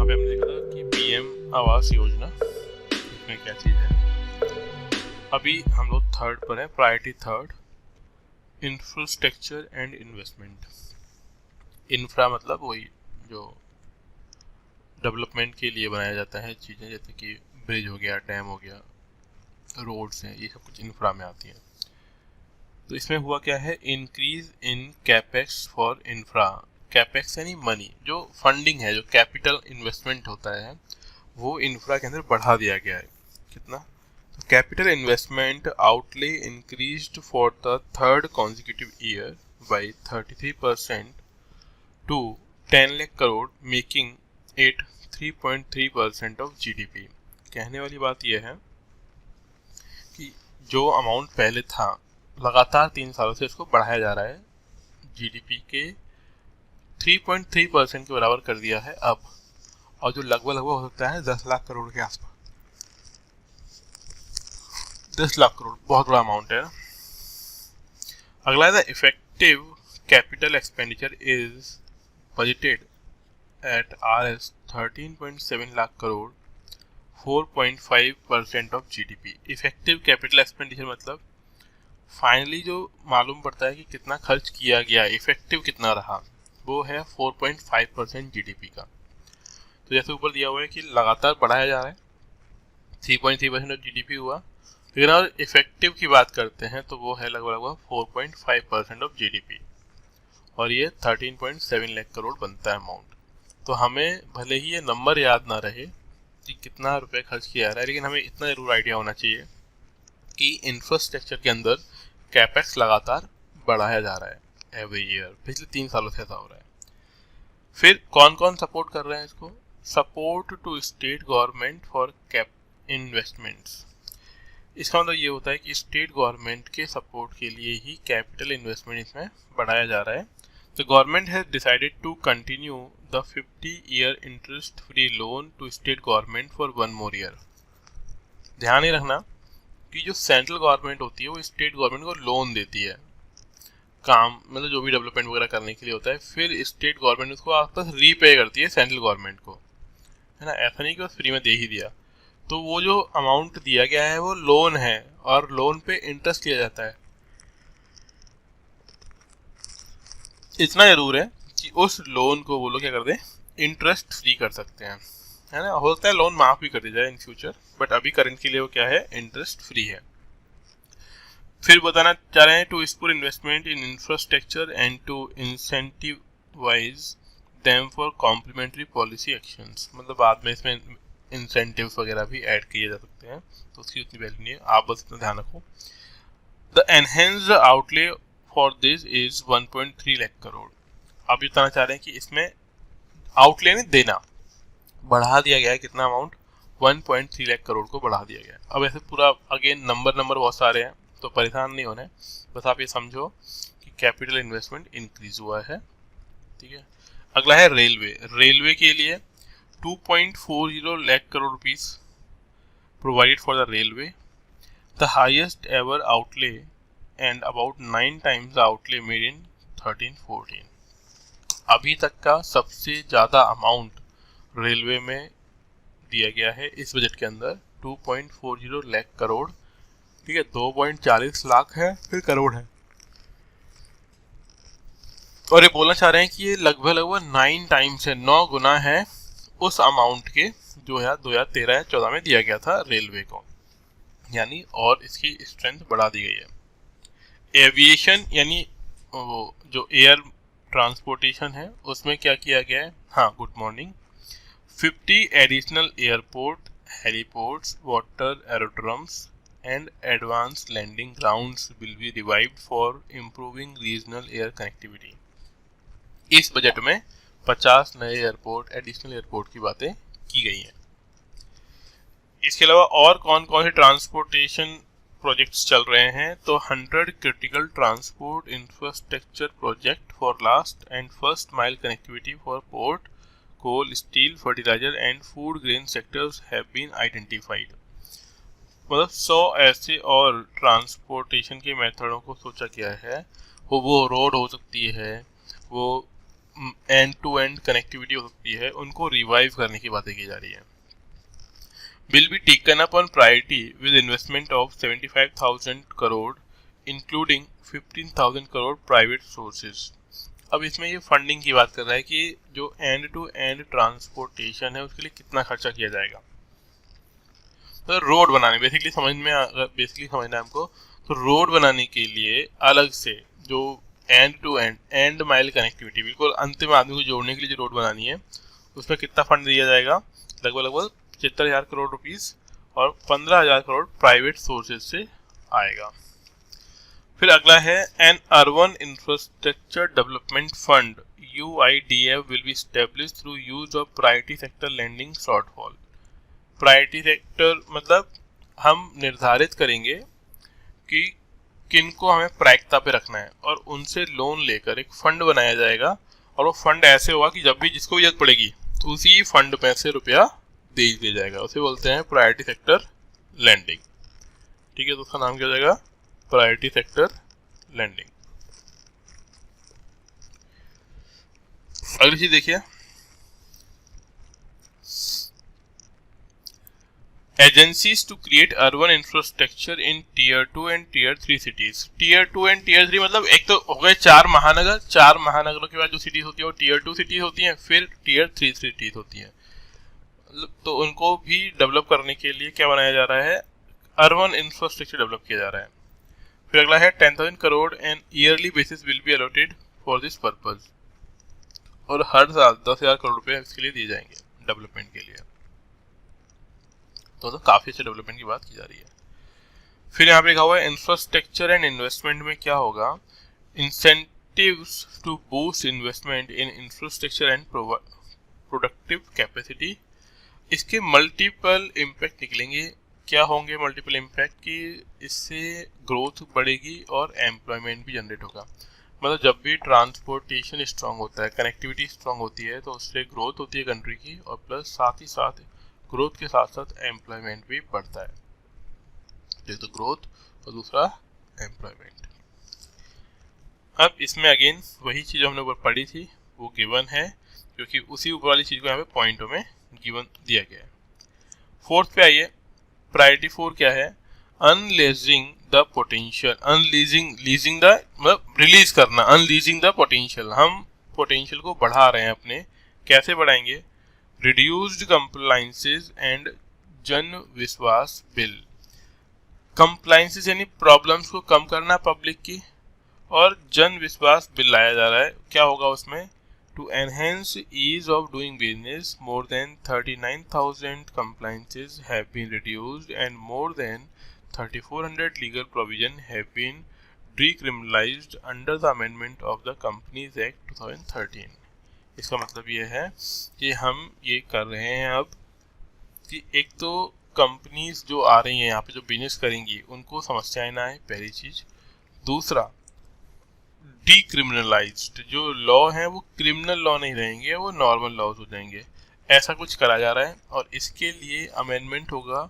वहाँ पे हमने देखा था कि पीएम आवास योजना इसमें क्या चीज़ है। अभी हम लोग थर्ड पर है, priority third, infrastructure and investment. Infra मतलब वही जो डेवलपमेंट के लिए बनाया जाता है चीज़ें, जैसे कि ब्रिज हो गया, डैम हो गया, रोड्स हैं, ये सब कुछ इंफ्रा में आती है। तो इसमें हुआ क्या है, increase in capex for infra. Capex यानी मनी, जो फंडिंग है, जो कैपिटल इन्वेस्टमेंट होता है, वो इंफ्रा के अंदर बढ़ा दिया गया है। कितना? तो capital investment outlay increased for the third consecutive year by 33% to 10 lakh crore, making it 3.3% of GDP. कहने वाली बात यह है कि जो अमाउंट पहले था, लगातार 3 सालों से इसको बढ़ाया जा रहा है, जीडीपी के 3.3% के बराबर कर दिया है अब, और जो लगभग हो सकता है 10 लाख करोड़ के आसपास। 10 लाख करोड़ बहुत बड़ा अमाउंट है। अगला है, effective capital expenditure is budgeted at Rs 13.7 lakh crore, 4.5% of GDP. Effective capital expenditure मतलब फाइनली जो मालूम पड़ता है कि कितना खर्च किया गया, इफेक्टिव कितना रहा, वो है 4.5% जीडीपी का। तो जैसे ऊपर दिया हुआ है कि लगातार बढ़ाया जा रहा है, 3.3% ऑफ जीडीपी हुआ, लेकिन अगर इफेक्टिव की बात करते हैं तो वो है लगभग 4.5% ऑफ जीडीपी, और ये 13.7 लाख करोड़ बनता है अमाउंट। तो हमें भले ही ये नंबर याद ना रहे कि कितना रुपए खर्च किया जा रहा है, लेकिन हमें इतना जरूर आइडिया होना चाहिए कि इंफ्रास्ट्रक्चर के अंदर कैपेक्स लगातार बढ़ाया जा रहा है एवरी ईयर, पिछले 3 सालों से ऐसा हो रहा है। फिर कौन कौन सपोर्ट कर रहे हैं इसको? Support to state government for cap investments. इसका मतलब ये होता है कि स्टेट गवर्नमेंट के सपोर्ट के लिए ही कैपिटल इन्वेस्टमेंट इसमें बढ़ाया जा रहा है। The government has decided to continue the 50-year interest free loan to state government for 1 more year। ध्यान ही रखना कि जो सेंट्रल गवर्नमेंट होती है वो स्टेट गवर्नमेंट को लोन देती है, काम मतलब जो भी डेवलपमेंट वगैरह करने के लिए होता है, फिर स्टेट गवर्नमेंट उसको वापस रीपे करती है सेंट्रल गवर्नमेंट को, है ना। ऐसा नहीं कि बस फ्री में दे ही दिया। तो वो जो अमाउंट दिया गया है वो लोन है, और लोन पे इंटरेस्ट लिया जाता है। इतना जरूर है कि उस लोन को वो लोग क्या कर दें, इंटरेस्ट फ्री कर सकते हैं, है ना। हो सकता है लोन माफ भी कर दिया जाए इन फ्यूचर, बट अभी करंट के लिए वो क्या है, इंटरेस्ट फ्री है। फिर बताना चाह रहे हैं, to spur investment in infrastructure and to incentivise them for complementary policy actions. मतलब बाद में इसमें इंसेंटिव्स वगैरह भी ऐड किए जा सकते हैं, तो उसकी उतनी वैल्यू नहीं है, आप बस इतना ध्यान रखो। The enhanced outlay for this is 1.3 lakh crore. आप ये बताना चाह रहे हैं कि इसमें आउटले नहीं देना, बढ़ा दिया गया है, कितना अमाउंट, 1.3 लाख करोड़ को बढ़ा दिया गया है। अब ऐसे पूरा अगेन नंबर बहुत सारे हैं, तो परेशान नहीं होना है, बस आप ये समझो कि कैपिटल इन्वेस्टमेंट इंक्रीज हुआ है, ठीक है। अगला है रेलवे। रेलवे के लिए 2.40 lakh crore rupees provided for the railway, the highest ever outlay and about 9 times the outlay made in 13-14। अभी तक का सबसे ज्यादा अमाउंट रेलवे में दिया गया है इस बजट के अंदर, 2.40 लाख करोड़, ठीक है। 2.40 लाख है, फिर करोड़ है, और ये बोलना चाह रहे हैं कि ये लगभग 9 times है, 9 गुना है उस अमाउंट के जो 2013 या 14 में दिया गया था रेलवे को, यानी और इसकी स्ट्रेंथ बढ़ा दी गई है। एविएशन यानी वो जो एयर ट्रांसपोर्टेशन है, उसमें क्या किया गया है, हाँ good morning, 50 additional airport, heliports, water एरोड्रम्स and advanced landing grounds will be revived for improving regional air connectivity। इस बजट में 50 नए एयरपोर्ट, एडिशनल एयरपोर्ट की बातें की गई हैं। इसके अलावा और कौन कौन से ट्रांसपोर्टेशन प्रोजेक्ट्स चल रहे हैं, तो 100 critical transport infrastructure project for last and first mile connectivity for port, coal, steel, fertiliser and food grain sectors have been identified. मतलब 100 ऐसे और ट्रांसपोर्टेशन के मेथडों को सोचा गया है। वो रोड हो सकती है, वो एंड टू एंड कनेक्टिविटी हो सकती है, उनको रिवाइव करने की बातें की जा रही है। Will be taken up on priority with investment of 75,000 crore including 15,000 crore private sources. अब इसमें ये फंडिंग की बात कर रहा है कि जो एंड टू एंड ट्रांसपोर्टेशन है उसके लिए कितना खर्चा किया जाएगा। तो रोड बनाने बेसिकली समझना है हमको, तो रोड बनाने के लिए अलग से जो end to end mile connectivity, बिल्कुल अंतिम आदमी को जोड़ने के लिए जो रोड बनानी है, उसमें कितना फंड दिया जाएगा? लगभग 75,000 करोड़ रुपीस और 15,000 करोड़ प्राइवेट सोर्सेज से आएगा। फिर अगला है N urban infrastructure development fund UIDF will be established through use of priority sector landing shortfall. Priority sector मतलब हम निर्धारित करेंगे कि किनको हमें प्रायिकता पे रखना है और उनसे लोन लेकर एक फंड बनाया जाएगा, और वो फंड ऐसे होगा कि जब भी जिसको जरूरत पड़ेगी तो उसी फंड में से रुपया दे दिया जाएगा। उसे बोलते हैं प्रायोरिटी सेक्टर लैंडिंग। ठीक है, तो उसका नाम क्या हो जाएगा? Priority sector lending. अगली चीज देखिए, agencies to create urban infrastructure in tier 2 and tier 3 cities. Tier 2 and tier 3 मतलब एक तो हो गए 4 महानगर, 4 महानगरों के बाद जो सिटीज होती है वो टीयर 2 सिटीज होती हैं, फिर टीयर 3 सिटीज होती हैं। तो उनको भी डेवलप करने के लिए क्या बनाया जा रहा है? अर्बन इंफ्रास्ट्रक्चर डेवलप किया जा रहा है। फिर अगला है 10,000 crore and yearly basis will be allotted for this purpose, और हर साल 10,000 करोड़ रुपए इसके लिए दिए जाएंगे डेवलपमेंट के लिए। तो काफी अच्छे डेवलपमेंट की बात की जा रही है। फिर यहाँ पे लिखा हुआ है इंफ्रास्ट्रक्चर एंड इन्वेस्टमेंट में क्या होगा? Incentives to boost investment in infrastructure and productive capacity. इसके मल्टीपल इम्पैक्ट निकलेंगे। क्या होंगे मल्टीपल इम्पैक्ट? कि इससे ग्रोथ बढ़ेगी और एम्प्लॉयमेंट भी जनरेट होगा। मतलब जब भी ट्रांसपोर्टेशन स्ट्रांग होता है, कनेक्टिविटी स्ट्रांग होती है, तो उससे ग्रोथ होती है कंट्री की, और प्लस साथ ही साथ ग्रोथ के साथ साथ एम्प्लॉयमेंट भी बढ़ता है। एक तो ग्रोथ और दूसरा एम्प्लॉयमेंट। अब इसमें अगेन वही चीज़ हमने ऊपर पढ़ी थी वो गिवन है, क्योंकि उसी ऊपर वाली चीज़ को यहाँ पे पॉइंटों में गिवन दिया गया है। फोर्थ पे आइए, प्रायोरिटी 4 क्या है? Unleashing the potential. Leasing the मतलब रिलीज करना, अनलीजिंग द पोटेंशियल। हम पोटेंशियल को बढ़ा रहे हैं अपने। कैसे बढ़ाएंगे? रिड्यूस्ड कंप्लाइंसेस एंड जन विश्वास बिल। कंप्लाइंसेस यानी प्रॉब्लम्स को कम करना पब्लिक की, और जन विश्वास बिल लाया जा रहा है। क्या होगा उसमें? To enhance ease of doing business, more than 39,000 compliances have been reduced and more than 3,400 legal provisions have been decriminalized under the amendment of the Companies Act 2013। इसका मतलब ये है कि हम ये कर रहे हैं अब कि एक तो कंपनीज जो आ रही हैं यहाँ पे जो बिजनेस करेंगी उनको समस्याएं ना आए, पहली चीज। दूसरा, डीक्रिमिनलाइज्ड जो लॉ हैं वो क्रिमिनल लॉ नहीं रहेंगे, वो नॉर्मल लॉज हो जाएंगे। ऐसा कुछ करा जा रहा है, और इसके लिए अमेंडमेंट होगा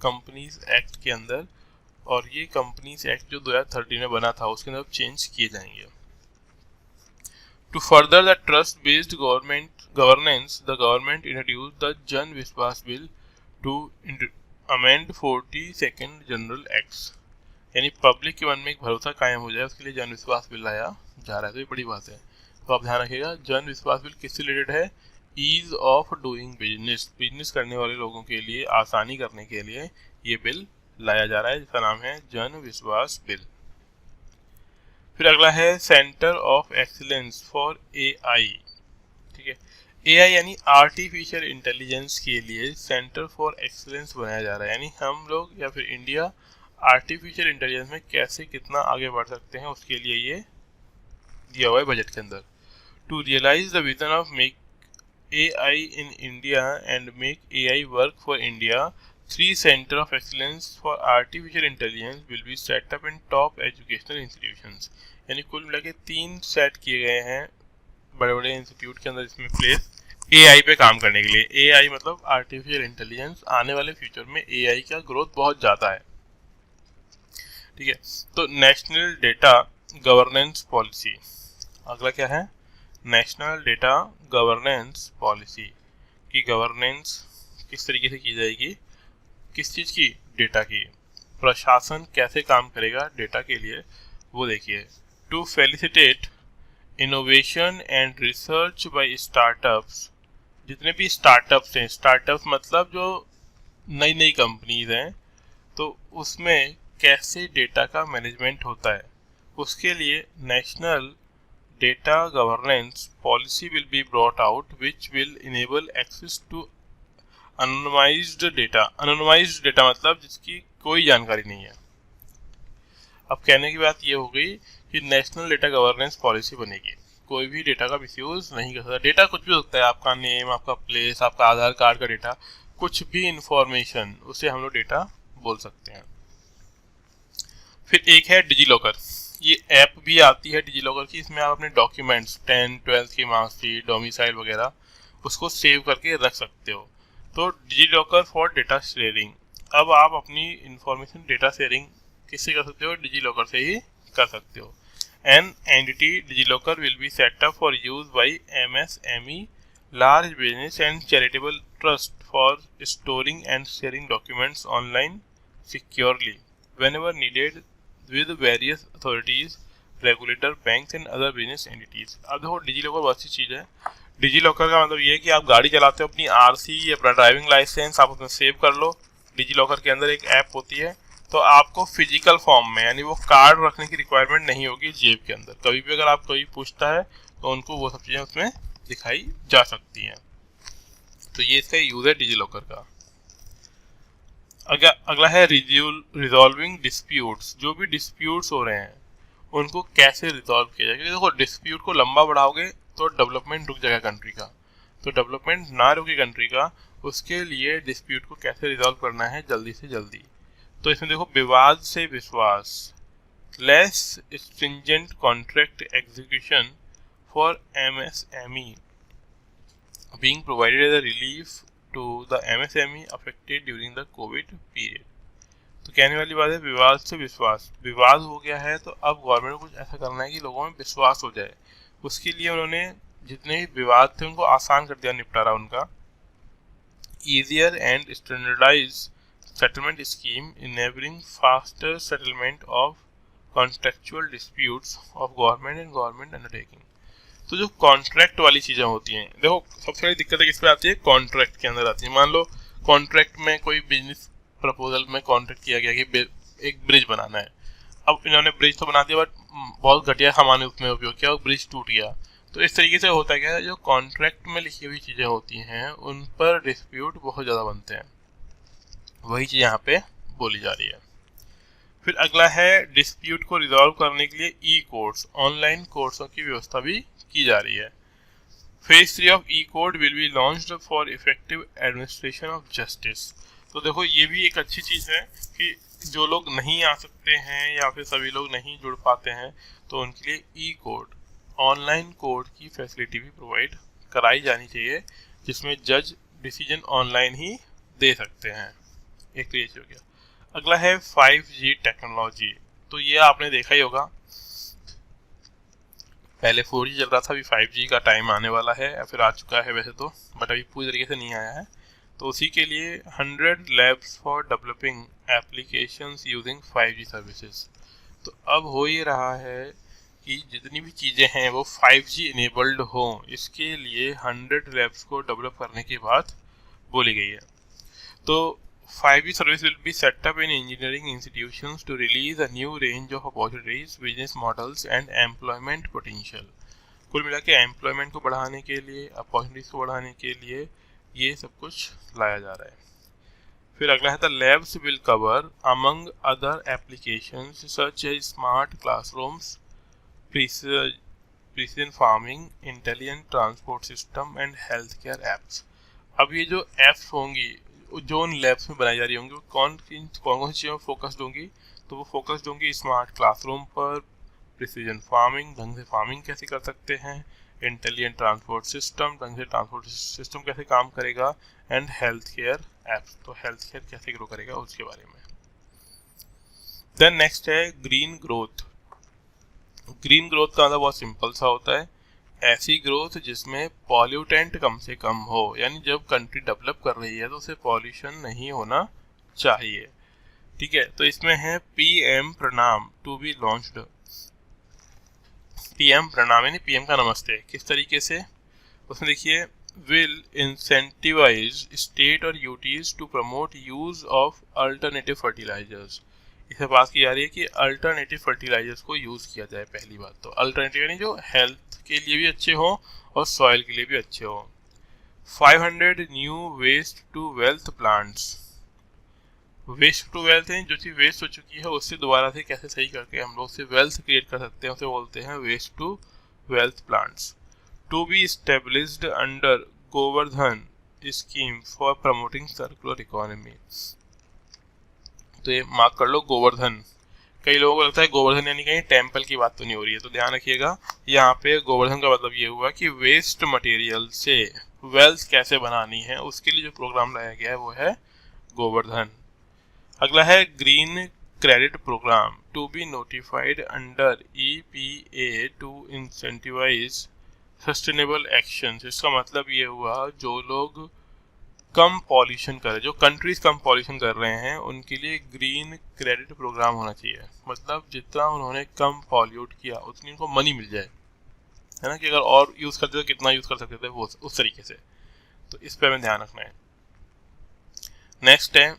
कंपनीज एक्ट के अंदर, और ये कंपनीज एक्ट जो 2013 में बना था उसके अंदर चेंज किए जाएंगे। To further the trust based governance, the government introduce the Jan Vishwas bill to amend 42nd general acts. यानी पब्लिक के मन में एक भरोसा कायम हो जाए, उसके लिए जन विश्वास बिल लाया जा रहा है। तो ये बड़ी बात है, तो आप ध्यान रखिएगा। जन विश्वास बिल किससे रिलेटेड है? Ease of doing business. Business करने वाले लोगों के लिए आसानी करने के लिए ये बिल लाया जा रहा है, जिसका नाम है जन विश्वास बिल। फिर अगला है centre of excellence for AI। ठीक है, AI यानी आर्टिफिशियल इंटेलिजेंस के लिए सेंटर फॉर एक्सीलेंस बनाया जा रहा है। यानी हम लोग या फिर इंडिया आर्टिफिशियल इंटेलिजेंस में कैसे कितना आगे बढ़ सकते हैं, उसके लिए ये दिया हुआ है बजट के अंदर। To realise the vision of make AI in India and make AI work for India, 3 centre of excellence for artificial intelligence will be set up in top educational institutions. यानी कुल मिला के 3 सेट किए गए हैं बड़े बड़े इंस्टीट्यूट के अंदर, इसमें प्लेस AI पे काम करने के लिए। AI मतलब आर्टिफिशियल इंटेलिजेंस। आने वाले फ्यूचर में AI का ग्रोथ बहुत ज़्यादा है। ठीक है, तो नेशनल डेटा गवर्नेंस पॉलिसी। अगला क्या है? नेशनल डेटा गवर्नेंस पॉलिसी की गवर्नेंस किस तरीके से की जाएगी, किस चीज़ की, डेटा की, प्रशासन कैसे काम करेगा डेटा के लिए, वो देखिए। To facilitate innovation and research by startups, जितने भी स्टार्टअप्स हैं, स्टार्टअप्स मतलब जो नई नई कंपनीज हैं, तो उसमें कैसे डेटा का मैनेजमेंट होता है, उसके लिए national data governance policy will be brought out which will enable access to anonymised data. Anonymised data मतलब जिसकी कोई जानकारी नहीं है। अब कहने की बात ये हो गई कि नेशनल डेटा गवर्नेंस पॉलिसी बनेगी, कोई भी डेटा का मिसयूज नहीं कर सकता। डेटा कुछ भी हो सकता है, आपका नेम, आपका प्लेस, आपका आधार कार्ड का डेटा, कुछ भी इंफॉर्मेशन, उसे हम लोग डेटा बोल सकते हैं। फिर एक है डिजी लॉकर, ये ऐप भी आती है डिजी लॉकर की, इसमें आप अपने डॉक्यूमेंट्स 10th 12th की मार्कशीट, डोमिसाइल वगैरह उसको सेव करके रख सकते हो। तो digi locker for data sharing, अब आप अपनी इंफॉर्मेशन डेटा शेयरिंग किससे कर सकते हो, डिजी लॉकर से ही कर सकते हो। An entity DigiLocker will be set up for use by MSME, large business and charitable trust for storing and sharing documents online securely whenever needed with various authorities, regulator, banks and other business entities। अब देखो digi locker बहुत सी चीज़ है। Digi locker का मतलब ये है कि आप गाड़ी चलाते हो, अपनी RC या अपना ड्राइविंग लाइसेंस आप उसमें सेव कर लो। डिजी लॉकर के अंदर एक ऐप होती है, तो आपको फिजिकल फॉर्म में, यानी वो कार्ड रखने की रिक्वायरमेंट नहीं होगी जेब के अंदर। कभी भी अगर आप कोई पूछता है तो उनको वो सब चीज़ें उसमें दिखाई जा सकती हैं। तो ये इसका यूज है डिजी लॉकर का। अगला है रिजॉल्विंग डिस्प्यूट्स। जो भी डिस्प्यूट्स हो रहे हैं उनको कैसे रिजॉल्व किया जाएगा। देखो डिस्प्यूट को लंबा बढ़ाओगे तो डेवलपमेंट रुक जाएगा कंट्री का, तो डेवलपमेंट ना रुके कंट्री का, उसके लिए डिस्प्यूट को कैसे रिजॉल्व करना है जल्दी से जल्दी। तो इसमें देखो विवाद से विश्वास, less stringent contract execution for MSME being provided as a relief to the MSME affected during the COVID period। तो कहने वाली बात है विवाद से विश्वास। विवाद हो गया है तो अब गवर्नमेंट को कुछ ऐसा करना है कि लोगों में विश्वास हो जाए। उसके लिए उन्होंने जितने भी विवाद थे उनको आसान कर दिया निपटारा उनका। Easier and standardise settlement scheme enabling faster settlement of contractual disputes of government and government undertaking. तो जो कॉन्ट्रैक्ट वाली चीज़ें होती हैं, देखो सबसे बड़ी दिक्कत है किस पे आती है, कॉन्ट्रैक्ट के अंदर आती है। मान लो कॉन्ट्रैक्ट में कोई बिजनेस प्रपोजल में कॉन्ट्रैक्ट किया गया कि एक ब्रिज बनाना है। अब इन्होंने ब्रिज तो बना दिया बट बहुत घटिया सामान उसमें उपयोग किया और ब्रिज टूट गया। तो इस तरीके से होता क्या है, जो कॉन्ट्रैक्ट में लिखी हुई चीज़ें होती हैं उन पर डिस्प्यूट बहुत ज़्यादा बनते हैं। वही चीज़ यहाँ पे बोली जा रही है। फिर अगला है डिस्प्यूट को रिजॉल्व करने के लिए ई कोर्ट्स, ऑनलाइन कोर्ट्सों की व्यवस्था भी की जा रही है। Phase 3 of E code will be launched for effective administration of justice. तो देखो ये भी एक अच्छी चीज़ है कि जो लोग नहीं आ सकते हैं या फिर सभी लोग नहीं जुड़ पाते हैं तो उनके लिए ई कोड, ऑनलाइन कोड की फैसिलिटी भी प्रोवाइड कराई जानी चाहिए, जिसमें जज डिसीजन ऑनलाइन ही दे सकते हैं। एक तो ये हो गया। अगला है 5G टेक्नोलॉजी। तो ये आपने देखा ही होगा, पहले 4G चल रहा था, अभी 5G का टाइम आने वाला है या फिर आ चुका है वैसे तो, बट अभी पूरी तरीके से नहीं आया है। तो उसी के लिए 100 labs for developing applications using 5G services. तो अब हो ये रहा है कि जितनी भी चीज़ें हैं वो 5G इनेबल्ड हों, इसके लिए 100 लैब्स को डेवलप करने की बात बोली गई है। तो 5G service will be set up in engineering institutions to release a new range of opportunities, business models and employment potential। कुल मिला के एम्प्लॉयमेंट को बढ़ाने के लिए, अपॉर्चुनिटीज को बढ़ाने के लिए ये सब कुछ लाया जा रहा है। फिर अगला है the labs will cover among other applications such as smart classrooms, precision farming, intelligent transport system and health care apps. अब ये जो एप्स होंगी जो उन लैब्स में बनाई जा रही होंगी वो कौन कौन सी चीज़ों में फोकस्ड होंगी, तो वो फोकस्ड होंगी स्मार्ट क्लासरूम पर, प्रिसीजन फार्मिंग, ढंग से फार्मिंग कैसे कर सकते हैं, इंटेलिजेंट ट्रांसपोर्ट सिस्टम, ढंग से ट्रांसपोर्ट सिस्टम कैसे काम करेगा, एंड हेल्थ केयर एप्स, तो हेल्थ केयर कैसे ग्रो करेगा उसके बारे में। देन नेक्स्ट है ग्रीन ग्रोथ। ग्रीन ग्रोथ का मतलब बहुत सिंपल सा होता है ऐसी ग्रोथ जिसमें पॉल्यूटेंट कम से कम हो, यानी जब कंट्री डेवलप कर रही है तो उसे पॉल्यूशन नहीं होना चाहिए। ठीक है, तो इसमें है पीएम प्रणाम टू बी लॉन्च्ड। पीएम प्रणाम यानी पीएम का नमस्ते किस तरीके से, उसमें देखिए, विल इंसेंटिवाइज स्टेट और UTs to promote use of alternative fertilisers. इसे बात की जा रही है कि अल्टरनेटिव फर्टिलाइजर्स को यूज किया जाए। पहली बात तो अल्टरनेटिव यानी जो हेल्थ के लिए भी अच्छे हो और सॉइल के लिए भी अच्छे हो। 500 new waste to wealth plants. Waste to wealth है, जो चीज़ वेस्ट हो चुकी है उससे दोबारा से कैसे सही करके हम लोग से वेल्थ क्रिएट कर सकते हैं, उसे बोलते हैं waste to wealth plants. To be established under Govardhan scheme for promoting circular economy. तो ये मार्क कर लो, गोवर्धन। कई लोगों को लगता है गोवर्धन यानी कहीं टेम्पल की बात तो नहीं हो रही है, तो ध्यान रखिएगा यहाँ पे गोवर्धन का मतलब ये हुआ कि वेस्ट मटेरियल से वेल्थ कैसे बनानी है, उसके लिए जो प्रोग्राम लाया गया है वो है गोवर्धन। अगला है green credit programme to be notified under EPA to incentivise sustainable actions. इसका मतलब ये हुआ जो लोग कम पॉल्यूशन कर रहे हैं, जो कंट्रीज कम पॉल्यूशन कर रहे हैं, उनके लिए ग्रीन क्रेडिट प्रोग्राम होना चाहिए। मतलब जितना उन्होंने कम पॉल्यूट किया उतनी उनको मनी मिल जाए, है ना, कि अगर और यूज़ करते तो कितना यूज़ कर सकते थे वो उस तरीके से। तो इस पर हमें ध्यान रखना है। नेक्स्ट है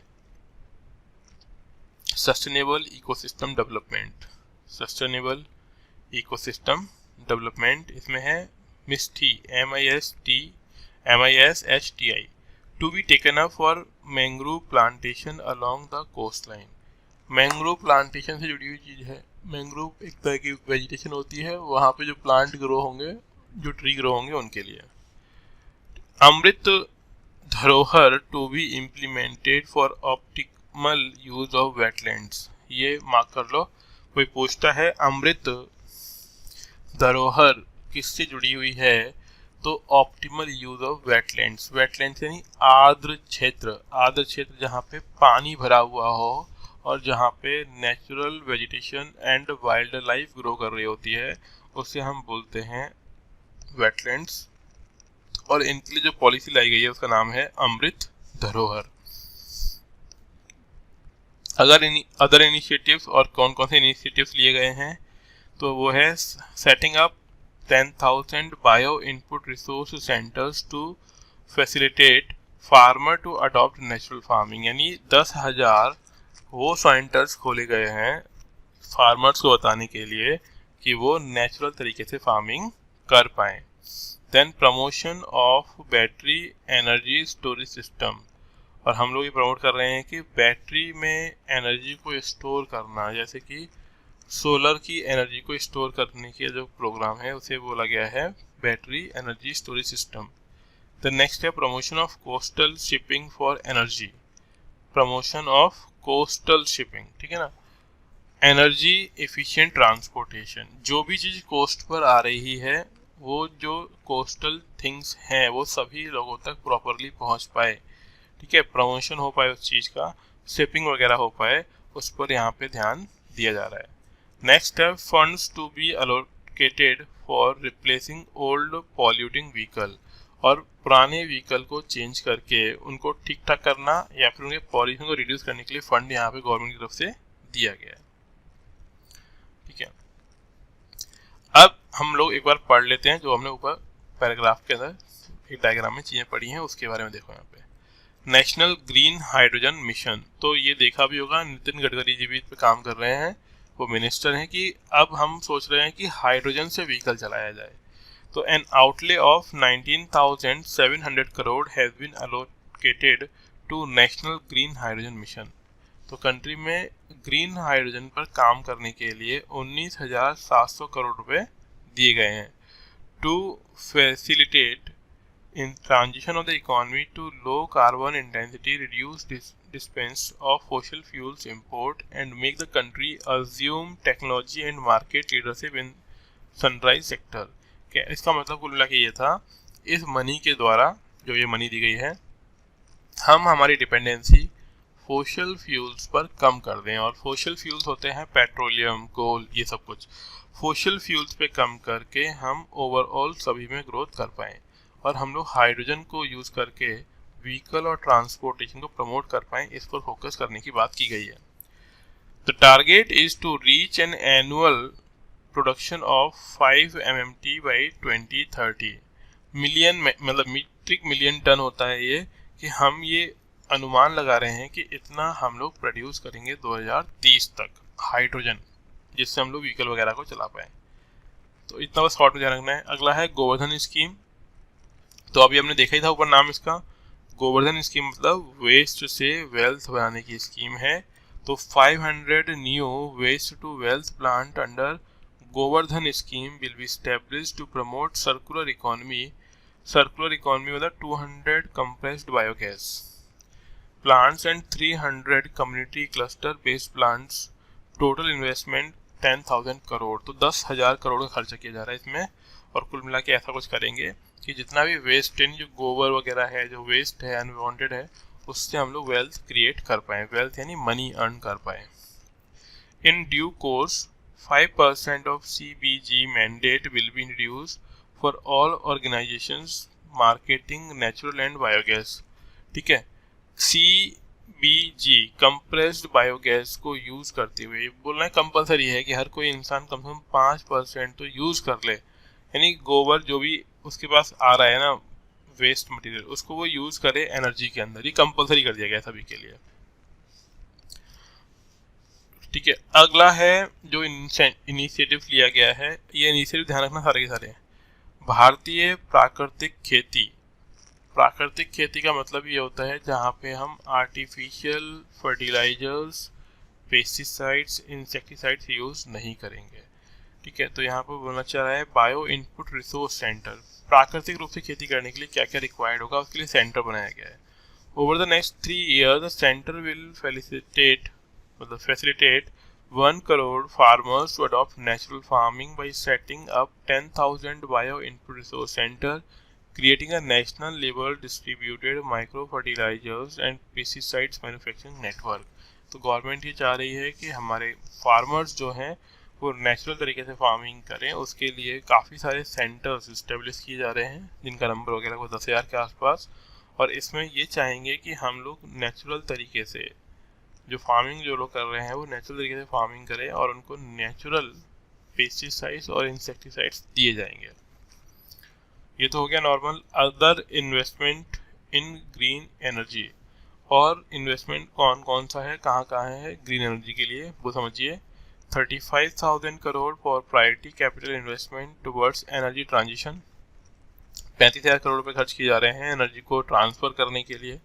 sustainable ecosystem development. Sustainable ecosystem development, इसमें है MISHTI MISHTI to be taken up for mangrove plantation along the coast line. Mangrove plantation से जुड़ी हुई चीज़ है। मैंग्रोव एक तरह की वेजिटेशन होती है, वहाँ पे जो प्लांट ग्रो होंगे, जो ट्री ग्रो होंगे उनके लिए। Amrit Dharohar to be implemented for optimal use of wetlands. ये मार्क कर लो, कोई पूछता है अमृत धरोहर किससे जुड़ी हुई है, तो optimal use of wetlands. Wetlands यानी आर्द्र क्षेत्र, आर्द्र क्षेत्र जहाँ पे पानी भरा हुआ हो और जहाँ पे natural vegetation and wild life grow कर रही होती है, उसे हम बोलते हैं वेटलैंड्स। और इनके लिए जो पॉलिसी लाई गई है उसका नाम है अमृत धरोहर। अगर अदर इनिशिएटिव्स, और कौन कौन से इनिशिएटिव्स लिए गए हैं, तो वो है setting up 10,000 bio input resource centres to facilitate farmer to adopt natural farming. यानी 10,000 वो सेंटर्स खोले गए हैं फार्मर्स को बताने के लिए कि वो नेचुरल तरीके से फार्मिंग कर पाएँ। Then promotion of battery energy storage system, और हम लोग ये प्रमोट कर रहे हैं कि बैटरी में एनर्जी को स्टोर करना, जैसे कि सोलर की एनर्जी को स्टोर करने के जो प्रोग्राम है उसे बोला गया है battery energy storage system. The next है promotion of coastal shipping for energy. Promotion of coastal shipping, ठीक है ना, एनर्जी एफिशिएंट ट्रांसपोर्टेशन। जो भी चीज़ कोस्ट पर आ रही है, वो जो कोस्टल थिंग्स हैं वो सभी लोगों तक प्रॉपरली पहुंच पाए, ठीक है, प्रमोशन हो पाए उस चीज़ का, शिपिंग वगैरह हो पाए, उस पर यहाँ पे ध्यान दिया जा रहा है। नेक्स्ट है funds to be allocated for replacing old polluting vehicle, और पुराने व्हीकल को चेंज करके उनको ठीक ठाक करना या फिर उनके पॉल्यूशन को रिड्यूस करने के लिए फंड यहाँ पे गवर्नमेंट की तरफ से दिया गया है। ठीक है, अब हम लोग एक बार पढ़ लेते हैं जो हमने ऊपर पैराग्राफ के अंदर एक डायग्राम में चीज़ें पढ़ी हैं, उसके बारे में देखो यहाँ पे। नेशनल ग्रीन हाइड्रोजन मिशन, तो ये देखा भी होगा, नितिन गडकरी जी भी इस पे काम कर रहे हैं, वो मिनिस्टर हैं, कि अब हम सोच रहे हैं कि हाइड्रोजन से व्हीकल चलाया जाए। तो an outlay of 19,700 crore has been allocated to national green hydrogen mission. तो कंट्री में ग्रीन हाइड्रोजन पर काम करने के लिए 19,700 करोड़ रुपए दिए गए हैं। To facilitate in transition of the economy to low carbon intensity, reduce dispense of fossil fuels import and make the country assume technology and market leadership in sunrise sector। क्या इसका मतलब कुल मिला के ये था, इस मनी के द्वारा, जो ये मनी दी गई है, हम हमारी डिपेंडेंसी फोशल फ्यूल्स पर कम कर दें। और फोशल फ्यूल्स होते हैं पेट्रोलियम, कोल, ये सब कुछ। फोशल फ्यूल्स पे कम करके हम ओवरऑल सभी में ग्रोथ कर पाएँ और हम लोग हाइड्रोजन को यूज़ करके व्हीकल और ट्रांसपोर्टेशन को प्रमोट कर पाएँ, इस पर फोकस करने की बात की गई है। The target is to reach an annual production of 5 MMT by 2030। Million मतलब मीट्रिक मिलियन टन होता है ये, कि हम ये अनुमान लगा रहे हैं कि इतना हम लोग प्रोड्यूस करेंगे 2030 तक हाइड्रोजन, जिससे हम लोग व्हीकल वगैरह को चला पाएँ। तो इतना बस शॉर्ट में ध्यान रखना है। अगला है गोवर्धन स्कीम। तो अभी हमने देखा ही था ऊपर नाम इसका, गोवर्धन स्कीम मतलब वेस्ट से वेल्थ बनाने की स्कीम है। तो 500 new waste to wealth plant under Govardhan scheme will be established to promote circular economy. Circular economy मतलब 200 compressed biogas plants and 300 community cluster based plants. Total investment 10,000 crore. तो 10,000 करोड़ का खर्चा किया जा रहा है इसमें। और कुल मिला के ऐसा कुछ करेंगे कि जितना भी वेस्ट है, जो गोबर वगैरह है, जो वेस्ट है, अनवांटेड है, उससे हम लोग वेल्थ क्रिएट कर पाएँ, वेल्थ यानी मनी अर्न कर पाएँ। In due course 5% of CBG mandate will be introduced for all organisations marketing natural and biogas. ठीक है, CBG कंप्रेस्ड बायोगैस को यूज़ करते हुए बोलना है कंपलसरी है कि हर कोई इंसान कम से कम 5% तो यूज़ कर ले, यानी गोबर जो भी उसके पास आ रहा है ना वेस्ट मटेरियल, उसको वो यूज़ करे एनर्जी के अंदर। ये कंपलसरी कर दिया गया सभी के लिए। ठीक है, अगला है जो इनिशिएटिव लिया गया है, ये इनिशिएटिव ध्यान रखना सारे के सारे। भारतीय प्राकृतिक खेती। प्राकृतिक खेती का मतलब ये होता है जहाँ पे हम artificial fertilisers, pesticides, insecticides use नहीं करेंगे। ठीक है, तो यहाँ पर बोलना चाह रहा है बायो इनपुट रिसोर्स सेंटर। प्राकृतिक रूप से खेती करने के लिए क्या क्या रिक्वायर्ड होगा, उसके लिए सेंटर बनाया गया है। Over the next 3 years the centre will facilitate 1 crore farmers to adopt natural farming by setting up 10,000 bio input resource center, creating a national level distributed micro fertilizers and pesticides manufacturing network। तो government ये चाह रही है कि हमारे farmers जो हैं वो नेचुरल तरीके से फार्मिंग करें। उसके लिए काफ़ी सारे सेंटर्स इस्टेब्लिश किए जा रहे हैं, जिनका नंबर वगैरह को 10,000 के आसपास। और इसमें ये चाहेंगे कि हम लोग नेचुरल तरीके से जो फार्मिंग जो लोग कर रहे हैं वो नेचुरल तरीके से फार्मिंग करें और उनको नेचुरल पेस्टिसाइड्स और इंसेक्टिसाइड्स दिए जाएंगे। ये तो हो गया नॉर्मल। अदर इन्वेस्टमेंट इन ग्रीन एनर्जी। और इन्वेस्टमेंट कौन कौन सा है, कहाँ कहाँ है ग्रीन एनर्जी के लिए, वो समझिए। 35,000 crore for priority capital investment towards energy transition. 35,000 crore रुपए खर्च किए जा रहे हैं एनर्जी को ट्रांसफ़र करने के लिए।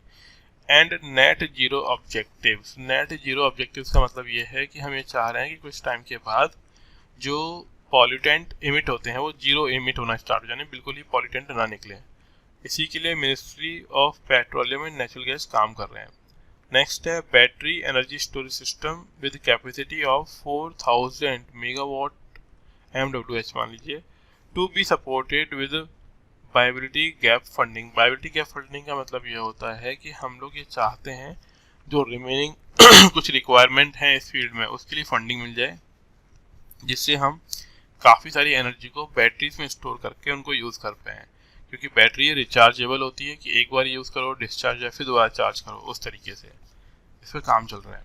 And net zero objectives. Net zero objectives का मतलब ये है कि हम ये चाह रहे हैं कि कुछ टाइम के बाद जो पॉल्यूटेंट इमिट होते हैं वो जीरो इमिट होना स्टार्ट हो जाए, बिल्कुल ही पॉल्यूटेंट ना निकले। इसी के लिए ministry of petroleum and natural gas काम कर रहे हैं। नेक्स्ट है battery energy storage system with capacity of 4,000 megawatt MWH मान लीजिए, to be supported with viability gap funding. Viability gap funding का मतलब ये होता है कि हम लोग ये चाहते हैं जो रिमेनिंग कुछ रिक्वायरमेंट है इस फील्ड में उसके लिए फंडिंग मिल जाए, जिससे हम काफ़ी सारी एनर्जी को बैटरीज में स्टोर करके उनको यूज़ कर पाएँ। क्योंकि बैटरी रिचार्जेबल होती है कि एक बार यूज़ करो डिस्चार्ज या फिर दोबारा चार्ज करो, उस तरीके से इस पर काम चल रहा है।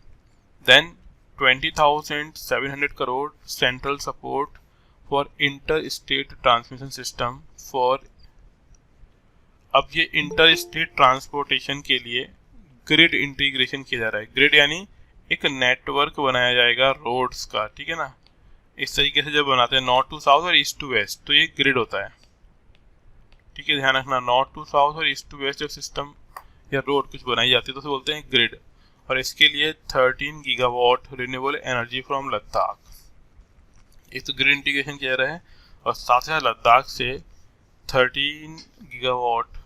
Then 20,700 crore central support for inter state transmission system for. अब ये इंटर स्टेट ट्रांसपोर्टेशन के लिए ग्रिड इंटीग्रेशन किया जा रहा है। ग्रिड यानी एक नेटवर्क बनाया जाएगा रोड्स का, ठीक है ना। इस तरीके से जब बनाते हैं नॉर्थ टू साउथ और ईस्ट टू वेस्ट, तो ये ग्रिड होता है। ठीक है, ध्यान रखना, नॉर्थ टू साउथ और ईस्ट टू वेस्ट जब सिस्टम या रोड कुछ बनाई जाती है तो उसे बोलते हैं ग्रिड। और इसके लिए 13 gigawatt renewable energy from Ladakh, एक तो ग्रिड इंटीग्रेशन किया जा रहा है और साथ ही लद्दाख से 13 गीगावाट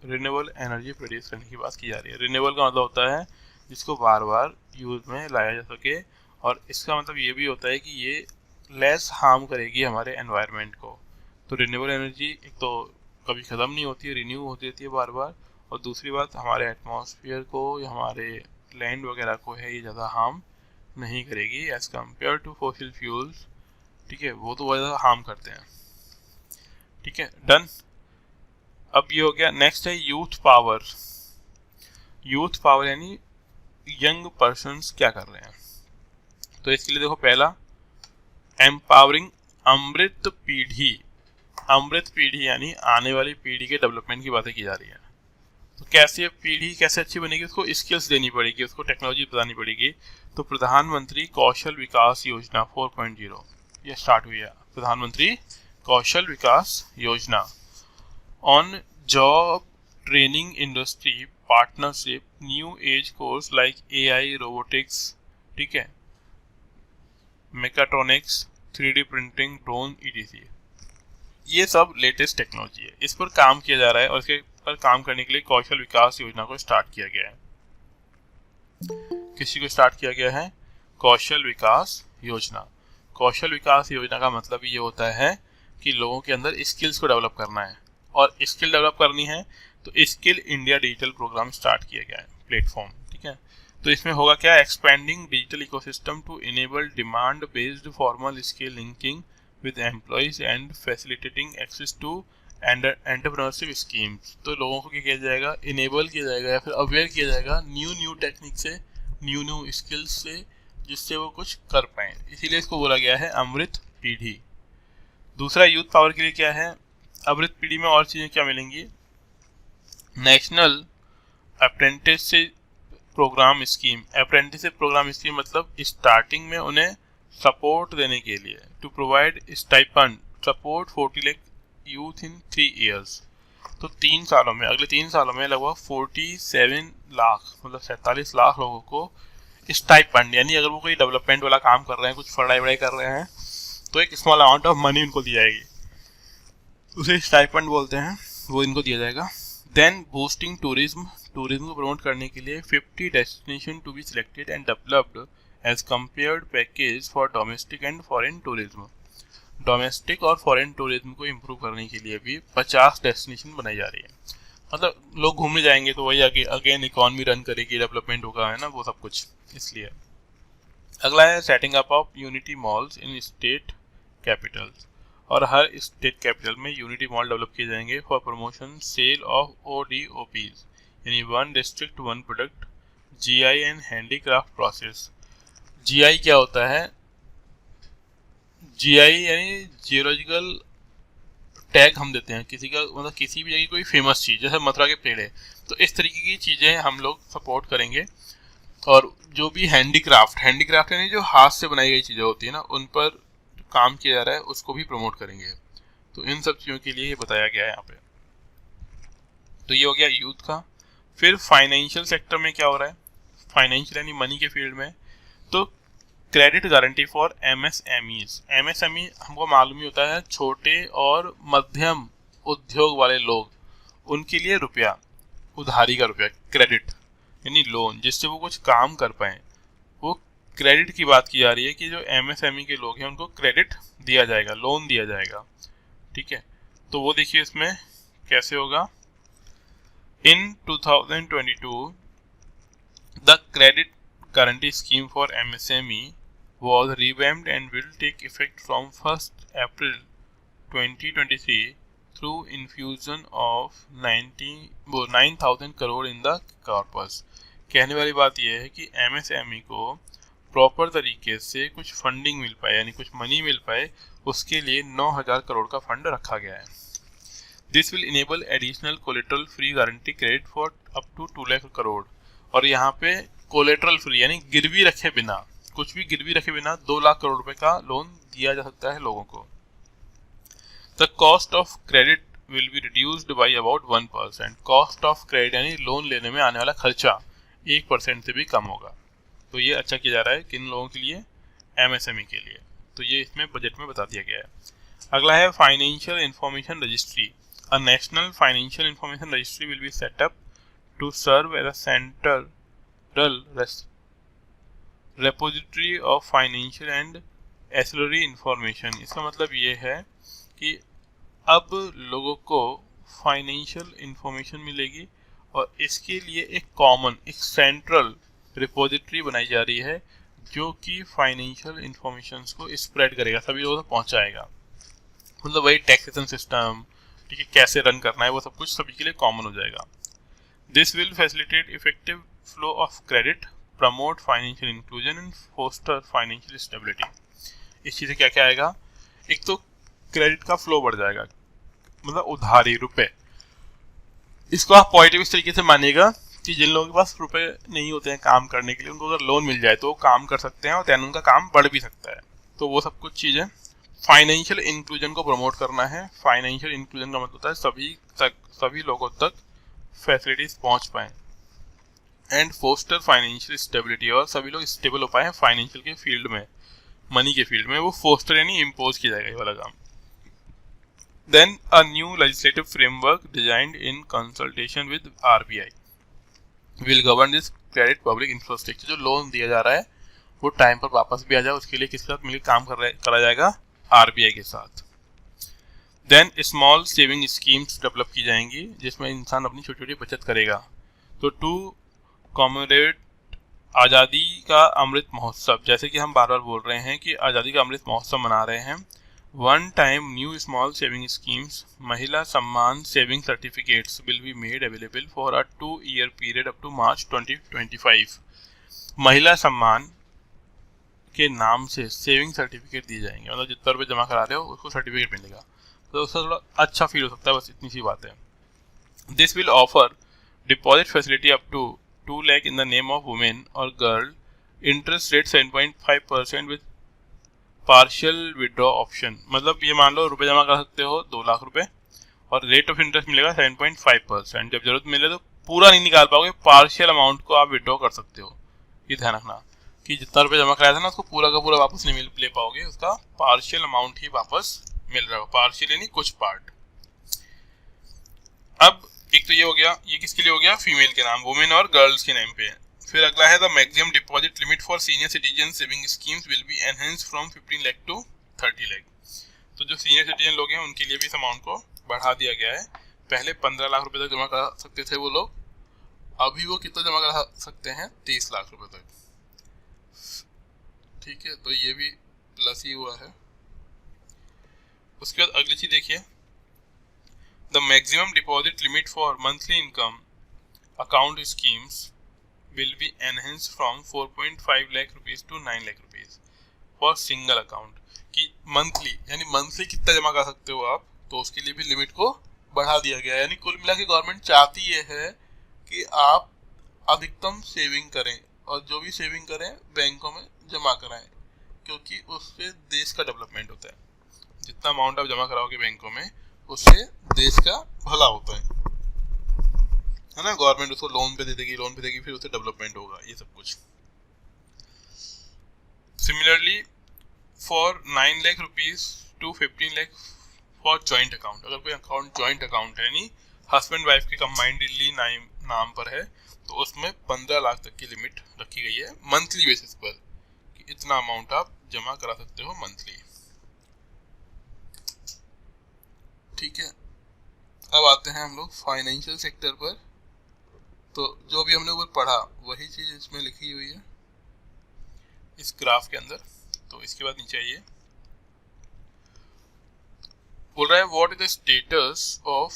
रिन्यूएबल एनर्जी प्रोड्यूस करने की बात की जा रही है। रिन्यूएबल का मतलब होता है जिसको बार बार यूज में लाया जा सके, और इसका मतलब ये भी होता है कि ये लेस हार्म करेगी हमारे एनवायरनमेंट को। तो रिन्यूएबल एनर्जी एक तो कभी ख़त्म नहीं होती है, रिन्यू होती रहती है बार बार, और दूसरी बात हमारे एटमॉस्फेयर को या हमारे लैंड वगैरह को है ये ज़्यादा हार्म नहीं करेगी as compare to fossil fuels ठीक है, वो तो बहुत ज़्यादा हार्म करते हैं। ठीक है, डन। अब ये हो गया। नेक्स्ट है यूथ पावर। यूथ पावर यानी यंग पर्सन्स क्या कर रहे हैं। तो इसके लिए देखो, पहला एम्पावरिंग अमृत पीढ़ी। अमृत पीढ़ी यानी आने वाली पीढ़ी के डेवलपमेंट की बातें की जा रही है। तो कैसे पीढ़ी कैसे अच्छी बनेगी, उसको स्किल्स देनी पड़ेगी, उसको टेक्नोलॉजी बतानी पड़ेगी। तो प्रधानमंत्री कौशल विकास योजना 4.0 ये स्टार्ट हुई है। प्रधानमंत्री कौशल विकास योजना on job training industry partnership new age course like AI robotics, ठीक है, mechatronics, 3D printing, drone ETC। ये सब लेटेस्ट टेक्नोलॉजी है, इस पर काम किया जा रहा है और इसके पर काम करने के लिए कौशल विकास योजना को स्टार्ट किया गया है। किसी को स्टार्ट किया गया है? कौशल विकास योजना। कौशल विकास योजना का मतलब ये होता है कि लोगों के अंदर स्किल्स को डेवलप करना है, और स्किल डेवलप करनी है तो skill India digital programme start किया गया है, प्लेटफॉर्म। ठीक है, तो इसमें होगा क्या? Expanding digital ecosystem to enable demand based formal skill linking with employees and facilitating access to entrepreneurship schemes. तो लोगों को क्या किया जाएगा? इनेबल किया जाएगा या फिर अवेयर किया जाएगा न्यू टेक्निक से, न्यू स्किल्स से, जिससे वो कुछ कर पाए। इसीलिए इसको बोला गया है अमृत पीढ़ी। दूसरा, यूथ पावर के लिए क्या है? अमृत पीढ़ी में और चीज़ें क्या मिलेंगी? National apprenticeship programme scheme. Apprenticeship programme scheme मतलब स्टार्टिंग में उन्हें सपोर्ट देने के लिए, to provide stipend support 40 lakh youth in 3 years. तो 3 सालों में, अगले 3 सालों में लगभग 47 लाख मतलब 47 लाख लोगों को स्टाइपेंड, यानी अगर वो कोई डेवलपमेंट वाला काम कर रहे हैं, कुछ पढ़ाई वढ़ाई कर रहे हैं, तो एक स्मॉल अमाउंट ऑफ मनी उनको दी जाएगी, उसे स्टाइपेंड बोलते हैं, वो इनको दिया जाएगा। Then boosting tourism. टूरिज्म को प्रमोट करने के लिए 50 destination to be selected and developed as compared package for domestic and foreign tourism. Domestic और फॉरेन टूरिज्म को इम्प्रूव करने के लिए भी 50 डेस्टिनेशन बनाई जा रही है। मतलब लोग घूमने जाएंगे तो वही आगे अगेन इकॉनमी रन करेगी, डेवलपमेंट होगा, है ना, वो सब कुछ। इसलिए अगला है setting up of unity malls in state capitals. और हर स्टेट कैपिटल में यूनिटी मॉल डेवलप किए जाएंगे for promotion sale of ODOPs, यानी one district one product, GI and handicraft process. GI क्या होता है? GI यानी जियोलॉजिकल टैग हम देते हैं किसी का, मतलब किसी भी जगह कोई फेमस चीज़, जैसे मथुरा के पेड़ है, तो इस तरीके की चीज़ें हम लोग सपोर्ट करेंगे। और जो भी हैंडीक्राफ्ट यानी जो हाथ से बनाई गई चीज़ें होती है ना, उन पर काम किया जा रहा है, उसको भी प्रमोट करेंगे। तो इन सब चीज़ों के लिए ये बताया गया है यहाँ पे। तो ये हो गया यूथ का। फिर फाइनेंशियल सेक्टर में क्या हो रहा है? फाइनेंशियल यानी मनी के फील्ड में, तो credit guarantee for MSMEs। MSME हमको मालूम ही होता है छोटे और मध्यम उद्योग वाले लोग, उनके लिए रुपया, उधारी का रुपया, क्रेडिट यानी लोन, जिससे वो कुछ काम कर पाए, वो क्रेडिट की बात की जा रही है कि जो MSME के लोग हैं उनको क्रेडिट दिया जाएगा, लोन दिया जाएगा। ठीक है, तो वो देखिए इसमें कैसे होगा। इन 2022 the credit guarantee scheme for MSME was revamped and will take effect from 1st April 2023 through infusion of 9,000 crore in the corpus। कहने वाली बात यह है कि MSME को प्रॉपर तरीके से कुछ फंडिंग मिल पाए, यानी कुछ मनी मिल पाए, उसके लिए 9,000 करोड़ का फंड रखा गया है। This will enable additional collateral free guarantee credit for up to 2 lakh crore. और यहाँ पे कोलेटरल फ्री यानी गिरवी रखे बिना, कुछ भी गिरवी रखे बिना 2 लाख करोड़ रुपए का लोन दिया जा सकता है लोगों को। The cost of credit will be reduced by about 1%। Cost of credit यानी लोन लेने में आने वाला खर्चा 1% से भी कम होगा। तो ये अच्छा किया जा रहा है किन लोगों के लिए? MSME के लिए। तो ये इसमें बजट में बता दिया गया है। अगला है financial information registry. A national financial information registry will be set up to serve as a centre repository of financial and ancillary information. इसका मतलब ये है कि अब लोगों को फाइनेंशियल इंफॉर्मेशन मिलेगी और इसके लिए एक कॉमन, एक सेंट्रल रिपोजिटरी बनाई जा रही है, जो कि फाइनेंशियल इंफॉर्मेशन को स्प्रेड करेगा, सभी लोगों तक पहुंचाएगा। मतलब वही टैक्सेशन सिस्टम, ठीक है, कैसे रन करना है, वो सब कुछ सभी के लिए कॉमन हो जाएगा। This will facilitate effective flow of credit, promote financial inclusion and foster financial stability. इस चीज़ से क्या क्या आएगा? एक तो क्रेडिट का फ्लो बढ़ जाएगा, मतलब उधारी, रुपए। इसको आप पॉजिटिव इस तरीके से मानिएगा कि जिन लोगों के पास रुपए नहीं होते हैं काम करने के लिए, उनको अगर लोन मिल जाए तो वो काम कर सकते हैं और दैन उनका काम बढ़ भी सकता है। तो वो सब कुछ चीज़ें। फाइनेंशियल इंक्लूजन को प्रमोट करना है। फाइनेंशियल इंक्लूजन का मतलब होता है सभी लोगों तक फैसिलिटीज पहुंच पाएँ। एंड फोस्टर फाइनेंशियल स्टेबिलिटी, और सभी लोग स्टेबल हो पाए फाइनेंशियल के फील्ड में, मनी के फील्ड में। वो फोस्टर यानी इम्पोज किया जाएगा ये वाला काम। Then a new legislative framework designed in consultation with RBI will govern this credit public infrastructure. जो लोन दिया जा रहा है वो टाइम पर वापस भी आ जाए, उसके लिए किसके साथ मिलकर काम करा जाएगा? आरबीआई के साथ। Then small saving schemes develop की जाएंगी जिसमें इंसान अपनी छोटी छोटी बचत करेगा। तो टू कॉमरेट आज़ादी का अमृत महोत्सव, जैसे कि हम बार बार बोल रहे हैं कि आज़ादी का अमृत महोत्सव मना रहे हैं। One time new small saving schemes, Mahila Samman saving certificates will be made available for a 2-year period up to March 2025। Mahila सम्मान के नाम से सेविंग सर्टिफिकेट दिए जाएंगे, मतलब जितना रुपये जमा करा रहे हो उसको सर्टिफिकेट मिलेगा, तो उससे थोड़ा अच्छा फील हो सकता है। बस इतनी सी बात है। This will offer deposit facility up to 2 lakh in the name of women or girl, interest rate 7.5% with partial withdraw option. मतलब ये मान लो रुपए जमा कर सकते हो 2 लाख रुपए और रेट ऑफ इंटरेस्ट मिलेगा 7.5%। जब जरूरत मिले तो पूरा नहीं निकाल पाओगे, पार्शियल अमाउंट को आप विड्रॉ कर सकते हो। ये ध्यान रखना कि जितना रुपए जमा कराया था ना उसको पूरा का पूरा वापस नहीं ले पाओगे, उसका पार्शियल अमाउंट ही वापस मिल रहा है। पार्शियल यानी कुछ पार्ट। अब एक तो ये हो गया, ये किसके लिए हो गया? फीमेल के नाम, वुमेन और गर्ल्स के नाम पे है। फिर अगला है the maximum deposit limit for senior citizen saving schemes will be enhanced from 15 lakh to 30 lakh. तो जो सीनियर सिटीजन लोग हैं उनके लिए भी इस अमाउंट को बढ़ा दिया गया है। पहले 15 लाख रुपए तक जमा करा सकते थे वो लोग, अभी वो कितना जमा करा सकते हैं? 30 लाख रुपए तक। ठीक है, तो ये भी प्लस ही हुआ है। उसके बाद अगली चीज देखिए, the maximum deposit limit for monthly income account schemes will be enhanced from 4.5 lakh rupees to 9 lakh rupees for single account। कि मंथली यानी मंथली कितना जमा कर सकते हो आप, तो उसके लिए भी लिमिट को बढ़ा दिया गया है। यानी कुल मिला के गवर्नमेंट चाहती ये है कि आप अधिकतम सेविंग करें और जो भी सेविंग करें बैंकों में जमा कराएं, क्योंकि उससे देश का डेवलपमेंट होता है। जितना अमाउंट आप जमा कराओगे बैंकों में उससे देश का भला होता है ना। गवर्नमेंट उसको लोन पे दे देगी, लोन पे देगी, फिर उससे डेवलपमेंट होगा, ये सब कुछ। Similarly for 9 lakh rupees to 15 lakh for joint account. अगर कोई अकाउंट जॉइंट अकाउंट है यानी हस्बैंड वाइफ के कंबाइंडली नाम पर है, तो उसमें 15 लाख तक की लिमिट रखी गई है मंथली बेसिस पर, कि इतना अमाउंट आप जमा करा सकते हो मंथली। ठीक है, अब आते हैं हम लोग फाइनेंशियल सेक्टर पर। तो जो भी हमने ऊपर पढ़ा वही चीज इसमें लिखी हुई है इस ग्राफ के अंदर। तो इसके बाद नीचे आइए, बोल रहा है what is the status of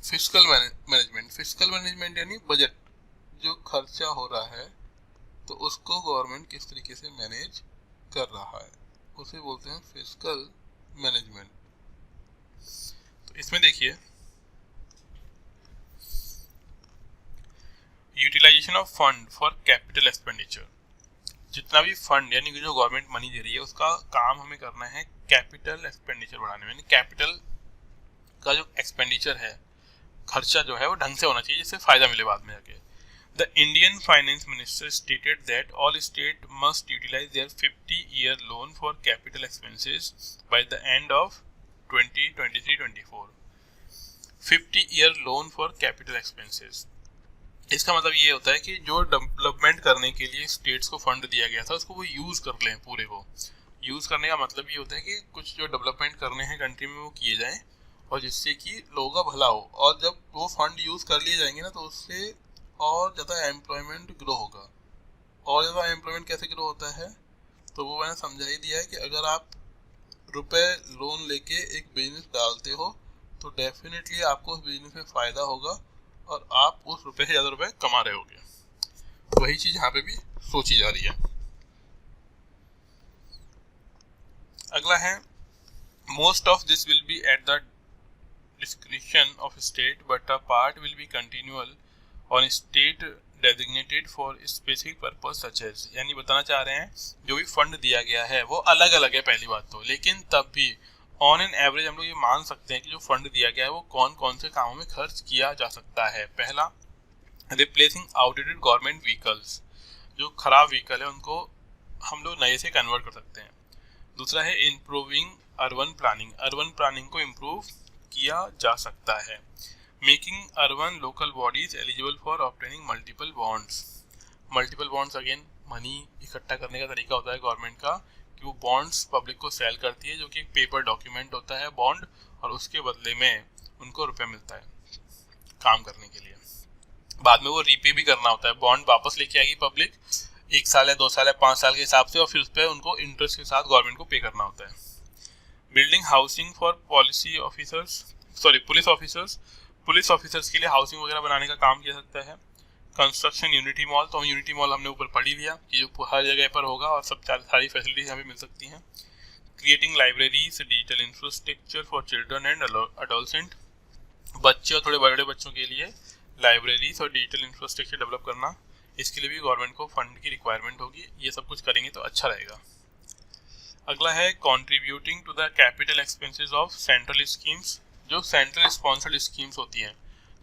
fiscal management. Fiscal management यानी बजट, जो खर्चा हो रहा है तो उसको गवर्नमेंट किस तरीके से मैनेज कर रहा है, उसे बोलते हैं फिस्कल मैनेजमेंट। तो इसमें देखिए, utilisation of fund for capital expenditure. जितना भी फंड यानी कि जो गवर्नमेंट मनी दे रही है उसका काम हमें करना है कैपिटल एक्सपेंडिचर बढ़ाने में। यानी कैपिटल का जो एक्सपेंडिचर है, खर्चा जो है वो ढंग से होना चाहिए जिससे फायदा मिले बाद में जाके। The Indian finance minister stated that all state must utilise their 50-year loan for capital expenses by the end of 2023-24। 50-year loan for capital expenses, इसका मतलब ये होता है कि जो डेवलपमेंट करने के लिए स्टेट्स को फंड दिया गया था उसको वो यूज़ कर लें पूरे को। यूज़ करने का मतलब ये होता है कि कुछ जो डेवलपमेंट करने हैं कंट्री में वो किए जाएं और जिससे कि लोगों का भला हो। और जब वो फंड यूज़ कर लिए जाएंगे ना तो उससे और ज़्यादा एम्प्लॉयमेंट ग्रो होगा। और ज़्यादा एम्प्लॉयमेंट कैसे ग्रो होता है? तो वो मैंने समझा ही दिया है कि अगर आप रुपए लोन लेके एक बिजनेस डालते हो तो डेफिनेटली आपको उस बिजनेस में फ़ायदा होगा और आप उस रुपए से ज़्यादा रुपए कमा रहे होगे। वही चीज़ यहाँ पे भी सोची जा रही है। अगला है most of this will be at the discretion of state but a part will be continual on state designated for specific purpose such as, यानी बताना चाह रहे हैं जो भी फंड दिया गया है वो अलग अलग है पहली बात तो, लेकिन तब भी ऑन एन एवरेज हम लोग ये मान सकते हैं कि जो फंड दिया गया है वो कौन कौन से कामों में खर्च किया जा सकता है। पहला, रिप्लेसिंग आउटडेटेड गवर्नमेंट व्हीकल्स, जो खराब व्हीकल है उनको हम लोग नए से कन्वर्ट कर सकते हैं। दूसरा है improving urban planning, urban planning को इम्प्रूव किया जा सकता है। Making urban local bodies eligible for obtaining multiple bonds, multiple bonds again money इकट्ठा करने का तरीका होता है गवर्नमेंट का कि वो बॉन्ड्स पब्लिक को सेल करती है, जो कि एक पेपर डॉक्यूमेंट होता है बॉन्ड, और उसके बदले में उनको रुपया मिलता है काम करने के लिए। बाद में वो रीपे भी करना होता है, बॉन्ड वापस लेके आएगी पब्लिक 1 साल या 2 साल या 5 साल के हिसाब से, और फिर उस पर उनको इंटरेस्ट के साथ गवर्नमेंट को पे करना होता है। Building housing for policy officers, police officers, police officers के लिए हाउसिंग वगैरह बनाने का काम किया सकता है। कंस्ट्रक्शन यूनिटी मॉल, तो यूनिटी मॉल हमने ऊपर पढ़ ही लिया कि जो हर जगह पर होगा और सब सारी फैसिलिटीज यहाँ पे मिल सकती हैं। Creating libraries, digital infrastructure for children and adolescent, बच्चे और थोड़े बड़े बच्चों के लिए लाइब्रेरीज और डिजिटल इंफ्रास्ट्रक्चर डेवलप करना, इसके लिए भी गवर्नमेंट को फंड की रिक्वायरमेंट होगी। ये सब कुछ करेंगे तो अच्छा रहेगा। अगला है contributing to the capital expenses of central schemes, जो सेंट्रल स्पॉन्सर्ड स्कीम्स होती हैं,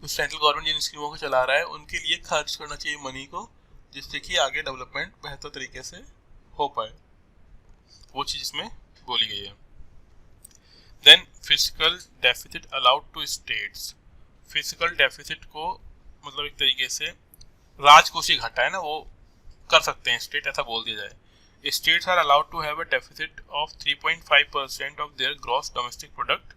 तो सेंट्रल गवर्नमेंट जिन स्कीमों को चला रहा है उनके लिए खर्च करना चाहिए मनी को, जिससे कि आगे डेवलपमेंट बेहतर तरीके से हो पाए, वो चीज़ इसमें बोली गई है। Then physical deficit allowed to states, physical deficit को मतलब एक तरीके से राजकोषीय घाटा है ना, वो कर सकते हैं स्टेट, ऐसा बोल दिया जाए। States are allowed to have a deficit of 3.5% of their gross domestic product,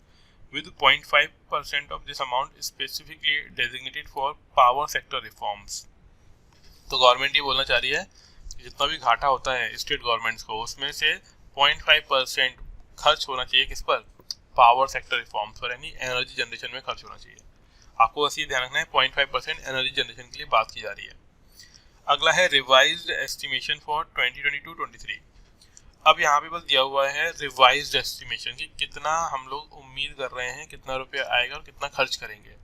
with 0.5% of this amount specifically designated for power sector reforms. तो गवर्नमेंट ये बोलना चाह रही है कि जितना भी घाटा होता है स्टेट गवर्नमेंट्स को, उसमें से 0.5% खर्च होना चाहिए किस पर, पावर सेक्टर रिफॉर्म्स पर, यानी एनर्जी जनरेशन में खर्च होना चाहिए। आपको बस ये ध्यान रखना है 0.5% एनर्जी जनरेशन के लिए बात की जा रही है। अगला है रिवाइज्ड एस्टिमेशन फॉर 2022-23। अब यहाँ पे बस दिया हुआ है रिवाइज्ड एस्टिमेशन कि कितना हम लोग उम्मीद कर रहे हैं, कितना रुपया आएगा और कितना खर्च करेंगे।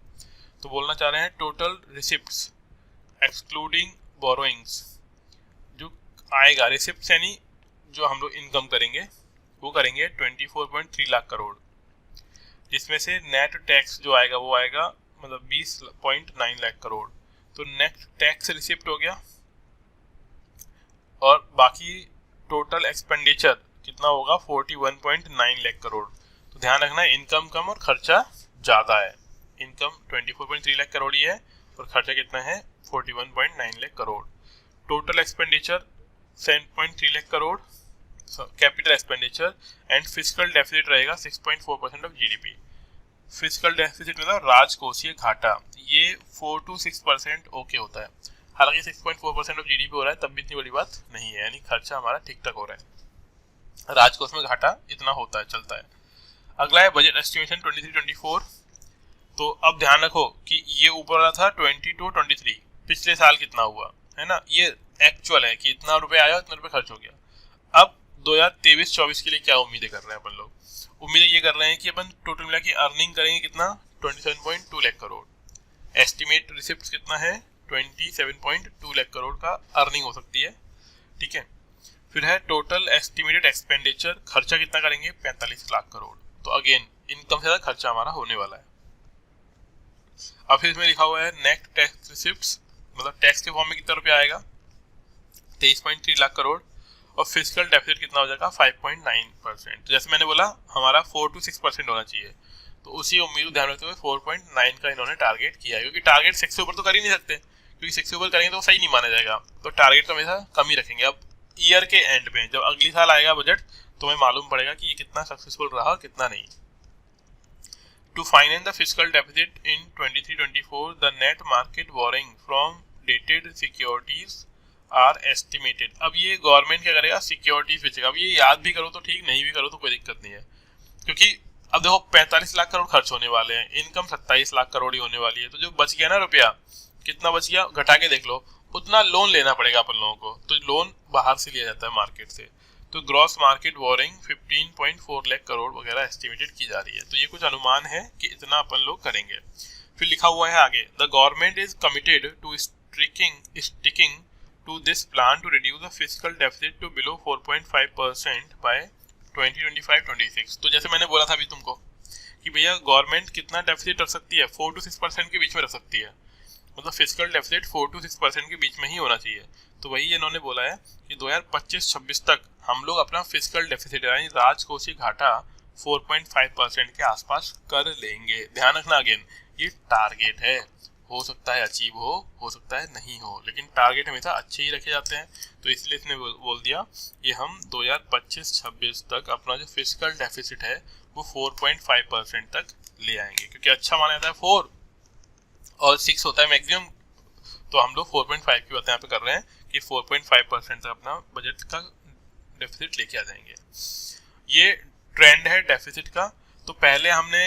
तो बोलना चाह रहे हैं टोटल रिसिप्ट्स एक्सक्लूडिंग बोरोइंग्स, जो आएगा रिसिप्ट्स यानी जो हम लोग इनकम करेंगे वो करेंगे 24.3 लाख करोड़, जिसमें से नेट टैक्स जो आएगा वो आएगा मतलब 20.9 लाख करोड़। तो नेट टैक्स रिसिप्ट हो गया, और बाकी टोटल एक्सपेंडिचर कितना होगा 41.9 लाख करोड़। तो ध्यान रखना है इनकम कम और खर्चा ज़्यादा है। इनकम 24.3 लाख करोड़ ही है और खर्चा कितना है 41.9 lakh crore. Total expenditure 7.3 lakh crore capital expenditure, and physical deficit रहेगा 6.4% ऑफ जीडीपी। फिजिकल डेफिसिट मतलब राजकोषीय घाटा, ये 4 to 6% ओके होता है। हालांकि 6.4% ऑफ जीडीपी हो रहा है तब भी इतनी बड़ी बात नहीं है, यानी खर्चा हमारा ठीक ठाक हो रहा है। राजकोष में घाटा इतना होता है, चलता है। अगला है बजट एस्टिमेशन 23-24। तो अब ध्यान रखो कि ये ऊपर वाला था 22-23, पिछले साल कितना हुआ है ना, ये एक्चुअल है कि इतना रुपए आया इतना रुपए खर्च हो गया। अब 2023-24 के लिए क्या उम्मीदें कर रहे हैं अपन लोग, उम्मीदें ये कर रहे हैं कि अपन टोटल मिला के अर्निंग करेंगे कितना 27.2 लाख करोड़। एस्टिमेट रिसिप्ट कितना है 27.2 लाख करोड़ का अर्निंग हो सकती है, ठीक है। फिर है टोटल एस्टिमेटेड एक्सपेंडिचर, खर्चा कितना करेंगे 45 लाख करोड़। तो अगेन इनकम से ज़्यादा खर्चा हमारा होने वाला है। अब फिर इसमें लिखा हुआ है नेट टैक्स रिसिप्ट्स, मतलब टैक्स के फॉर्म में कितना रुपया आएगा 23.3 लाख करोड़, और फिजिकल डेफिसिट कितना हो जाएगा 5.9%। जैसे मैंने बोला हमारा 4 to 6% होना चाहिए, तो उसी उम्मीद को ध्यान रखते हुए 4.9 का इन्होंने टारगेट किया है, क्योंकि टारगेट 6 से ऊपर तो कर ही नहीं सकते, क्योंकि 6 से ऊपर करेंगे तो सही नहीं माना जाएगा, तो टारगेट तो हमेशा कम ही रखेंगे। अब ईयर के एंड में जब अगली साल आएगा बजट तो हमें मालूम पड़ेगा कि ये कितना सक्सेसफुल रहा कितना नहीं। To finance the physical deficit in 23-24 the net market borrowing from dated securities are estimated. अब ये गवर्नमेंट क्या करेगा, सिक्योरिटीज बेचेगा। अब ये याद भी करो तो ठीक, नहीं भी करो तो कोई दिक्कत नहीं है, क्योंकि अब देखो 45 लाख करोड़ खर्च होने वाले हैं, इनकम 27 लाख करोड़ ही होने वाली है, तो जो बच गया ना रुपया, कितना बच गया घटा के देख लो, उतना लोन लेना पड़ेगा अपन लोगों को। तो लोन बाहर से लिया जाता है मार्केट से। तो gross market boring 15.4 lakh crore वगैरह एस्टिमेटेड की जा रही है। तो ये कुछ अनुमान है कि इतना अपन लोग करेंगे। फिर लिखा हुआ है आगे, the government is committed to sticking to this plan to reduce the fiscal deficit to below 4.5% by 2025-26। तो जैसे मैंने बोला था अभी तुमको कि भैया गवर्नमेंट कितना डेफिसिट रख सकती है, 4 to 6% के बीच में रख सकती है। मतलब फिजिकल डेफिसिट 4 to 6% के बीच में ही होना चाहिए। तो वही इन्होंने बोला है कि 2025-26 तक हम लोग अपना फिजिकल डेफिसिट यानी राजकोषीय घाटा 4.5% के आसपास कर लेंगे। ध्यान रखना, अगेन ये टारगेट है, हो सकता है अचीव हो सकता है नहीं हो, लेकिन टारगेट हमेशा अच्छे ही रखे जाते हैं। तो इसलिए इसने बोल दिया कि हम 2025-26 तक अपना जो फिजिकल डेफिसिट है वो 4.5% तक ले आएंगे, क्योंकि अच्छा माना जाता है 4 और 6 होता है मैक्सिमम। तो हम लोग 4.5 की बात यहाँ पे कर रहे हैं कि 4.5% तक अपना बजट का डेफिसिट लेके आ जाएंगे। ये ट्रेंड है डेफिसिट का। तो पहले हमने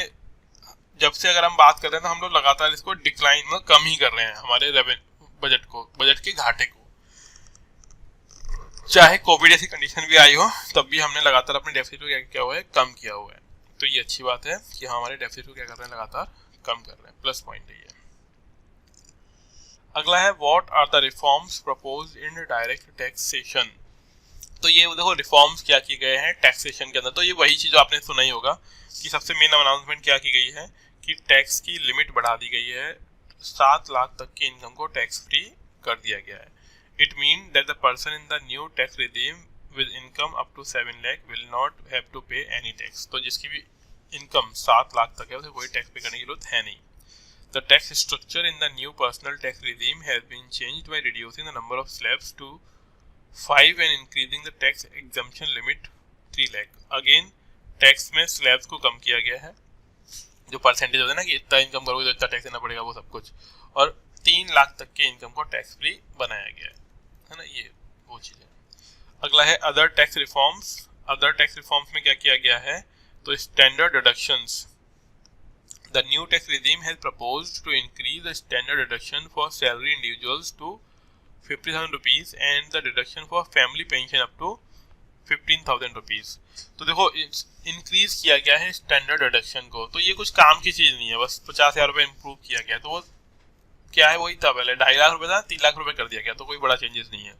जब से अगर हम बात कर रहे हैं तो हम लोग लगातार इसको डिक्लाइन में कम ही कर रहे हैं, हमारे बजट को, बजट के घाटे को। चाहे कोविड ऐसी कंडीशन भी आई हो तब भी हमने लगातार अपने डेफिसिट को क्या किया हुआ है, कम किया हुआ है। तो ये अच्छी बात है कि हमारे डेफिसिट को क्या कर रहे हैं, लगातार कम कर रहे हैं, प्लस पॉइंट है ये। अगला है what are the reforms proposed in direct taxation. तो ये देखो रिफॉर्म्स क्या किए गए हैं टैक्सेशन के अंदर। तो ये वही चीज जो आपने सुना ही होगा कि सबसे मेन अनाउंसमेंट क्या की गई है कि टैक्स की लिमिट बढ़ा दी गई है, 7 लाख तक की इनकम को टैक्स फ्री कर दिया गया है। It mean that the person in the new tax regime with income up to 7 lakh will not have to pay any tax. तो जिसकी भी इनकम 7 लाख तक है उसे कोई टैक्स पे करने की जरूरत है नहीं। The tax structure in the new personal tax regime has been changed by reducing the number of slabs to 5 and increasing the tax exemption limit 3 lakh. Again tax में स्लैब्स को कम किया गया है, जो परसेंटेज होता है ना कि इतना इनकम करोगे तो इतना टैक्स देना पड़ेगा, वो सब कुछ, और 3 लाख तक के इनकम को टैक्स फ्री बनाया गया है ना, ये वो चीज़ है। अगला है other tax reforms. Other tax reforms में क्या किया गया है, तो standard deductions. The new tax regime has proposed to increase the standard deduction for salary individuals to 50,000 rupees and the deduction for family pension up to 15,000 rupees. तो देखो increase किया गया है स्टैंडर्ड डिडक्शन को। तो ये कुछ काम की चीज नहीं है, बस 50,000 रुपए इंप्रूव किया गया। तो वो क्या है, वही था पहले 2.5 लाख रुपए था, 3 लाख रुपए कर दिया गया, तो कोई बड़ा चेंजेस नहीं है।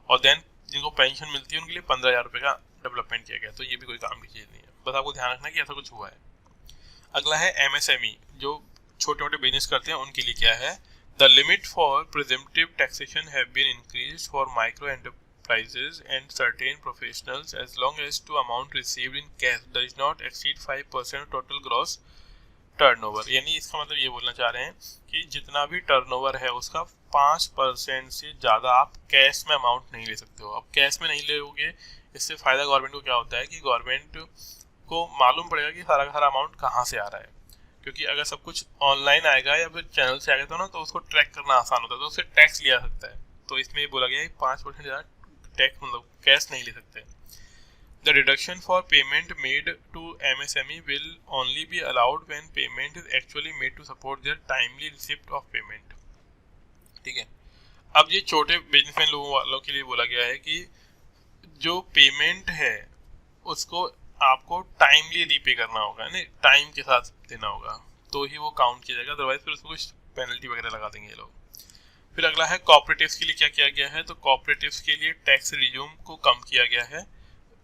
और देन जिनको पेंशन मिलती है उनके लिए 15,000 रुपए का डेवलपमेंट किया गया, तो ये भी कोई काम की चीज नहीं है, बस आपको ध्यान रखना कि ऐसा कुछ हुआ है। अगला है एमएसएमई, जो छोटे मोटे बिजनेस करते हैं उनके लिए क्या है, the limit for presumptive taxation have been increased for micro enterprises and certain professionals as long as to amount received in cash does not exceed 5% total gross turnover. यानी इसका मतलब ये बोलना चाह रहे हैं कि जितना भी टर्नओवर है उसका 5% से ज़्यादा आप कैश में अमाउंट नहीं ले सकते हो। अब कैश में नहीं लोगे, इससे फ़ायदा गवर्नमेंट को क्या होता है कि गवर्नमेंट को मालूम पड़ेगा कि सारा का सारा अमाउंट कहाँ से आ रहा है, क्योंकि अगर सब कुछ ऑनलाइन आएगा या फिर चैनल से आएगा तो ना, तो उसको ट्रैक करना आसान होता है, तो उससे टैक्स लिया जा सकता है। तो इसमें ये बोला गया है 5% ज़्यादा टैक्स मतलब कैश नहीं ले सकते। The deduction for payment made to MSME will only be allowed when payment is actually made to support their timely receipt of payment। ठीक है, अब ये छोटे बिजनेसमैन लोगों वालों के लिए बोला गया है कि जो पेमेंट है उसको आपको टाइमली रीपे करना होगा, नहीं टाइम के साथ देना होगा, तो ही वो काउंट किया जाएगा, अदरवाइज फिर उसको कुछ पेनल्टी वगैरह लगा देंगे ये लोग। फिर अगला है कॉपरेटिव्स के लिए क्या किया गया है, तो कॉपरेटिव्स के लिए टैक्स रिज्यूम को कम किया गया है,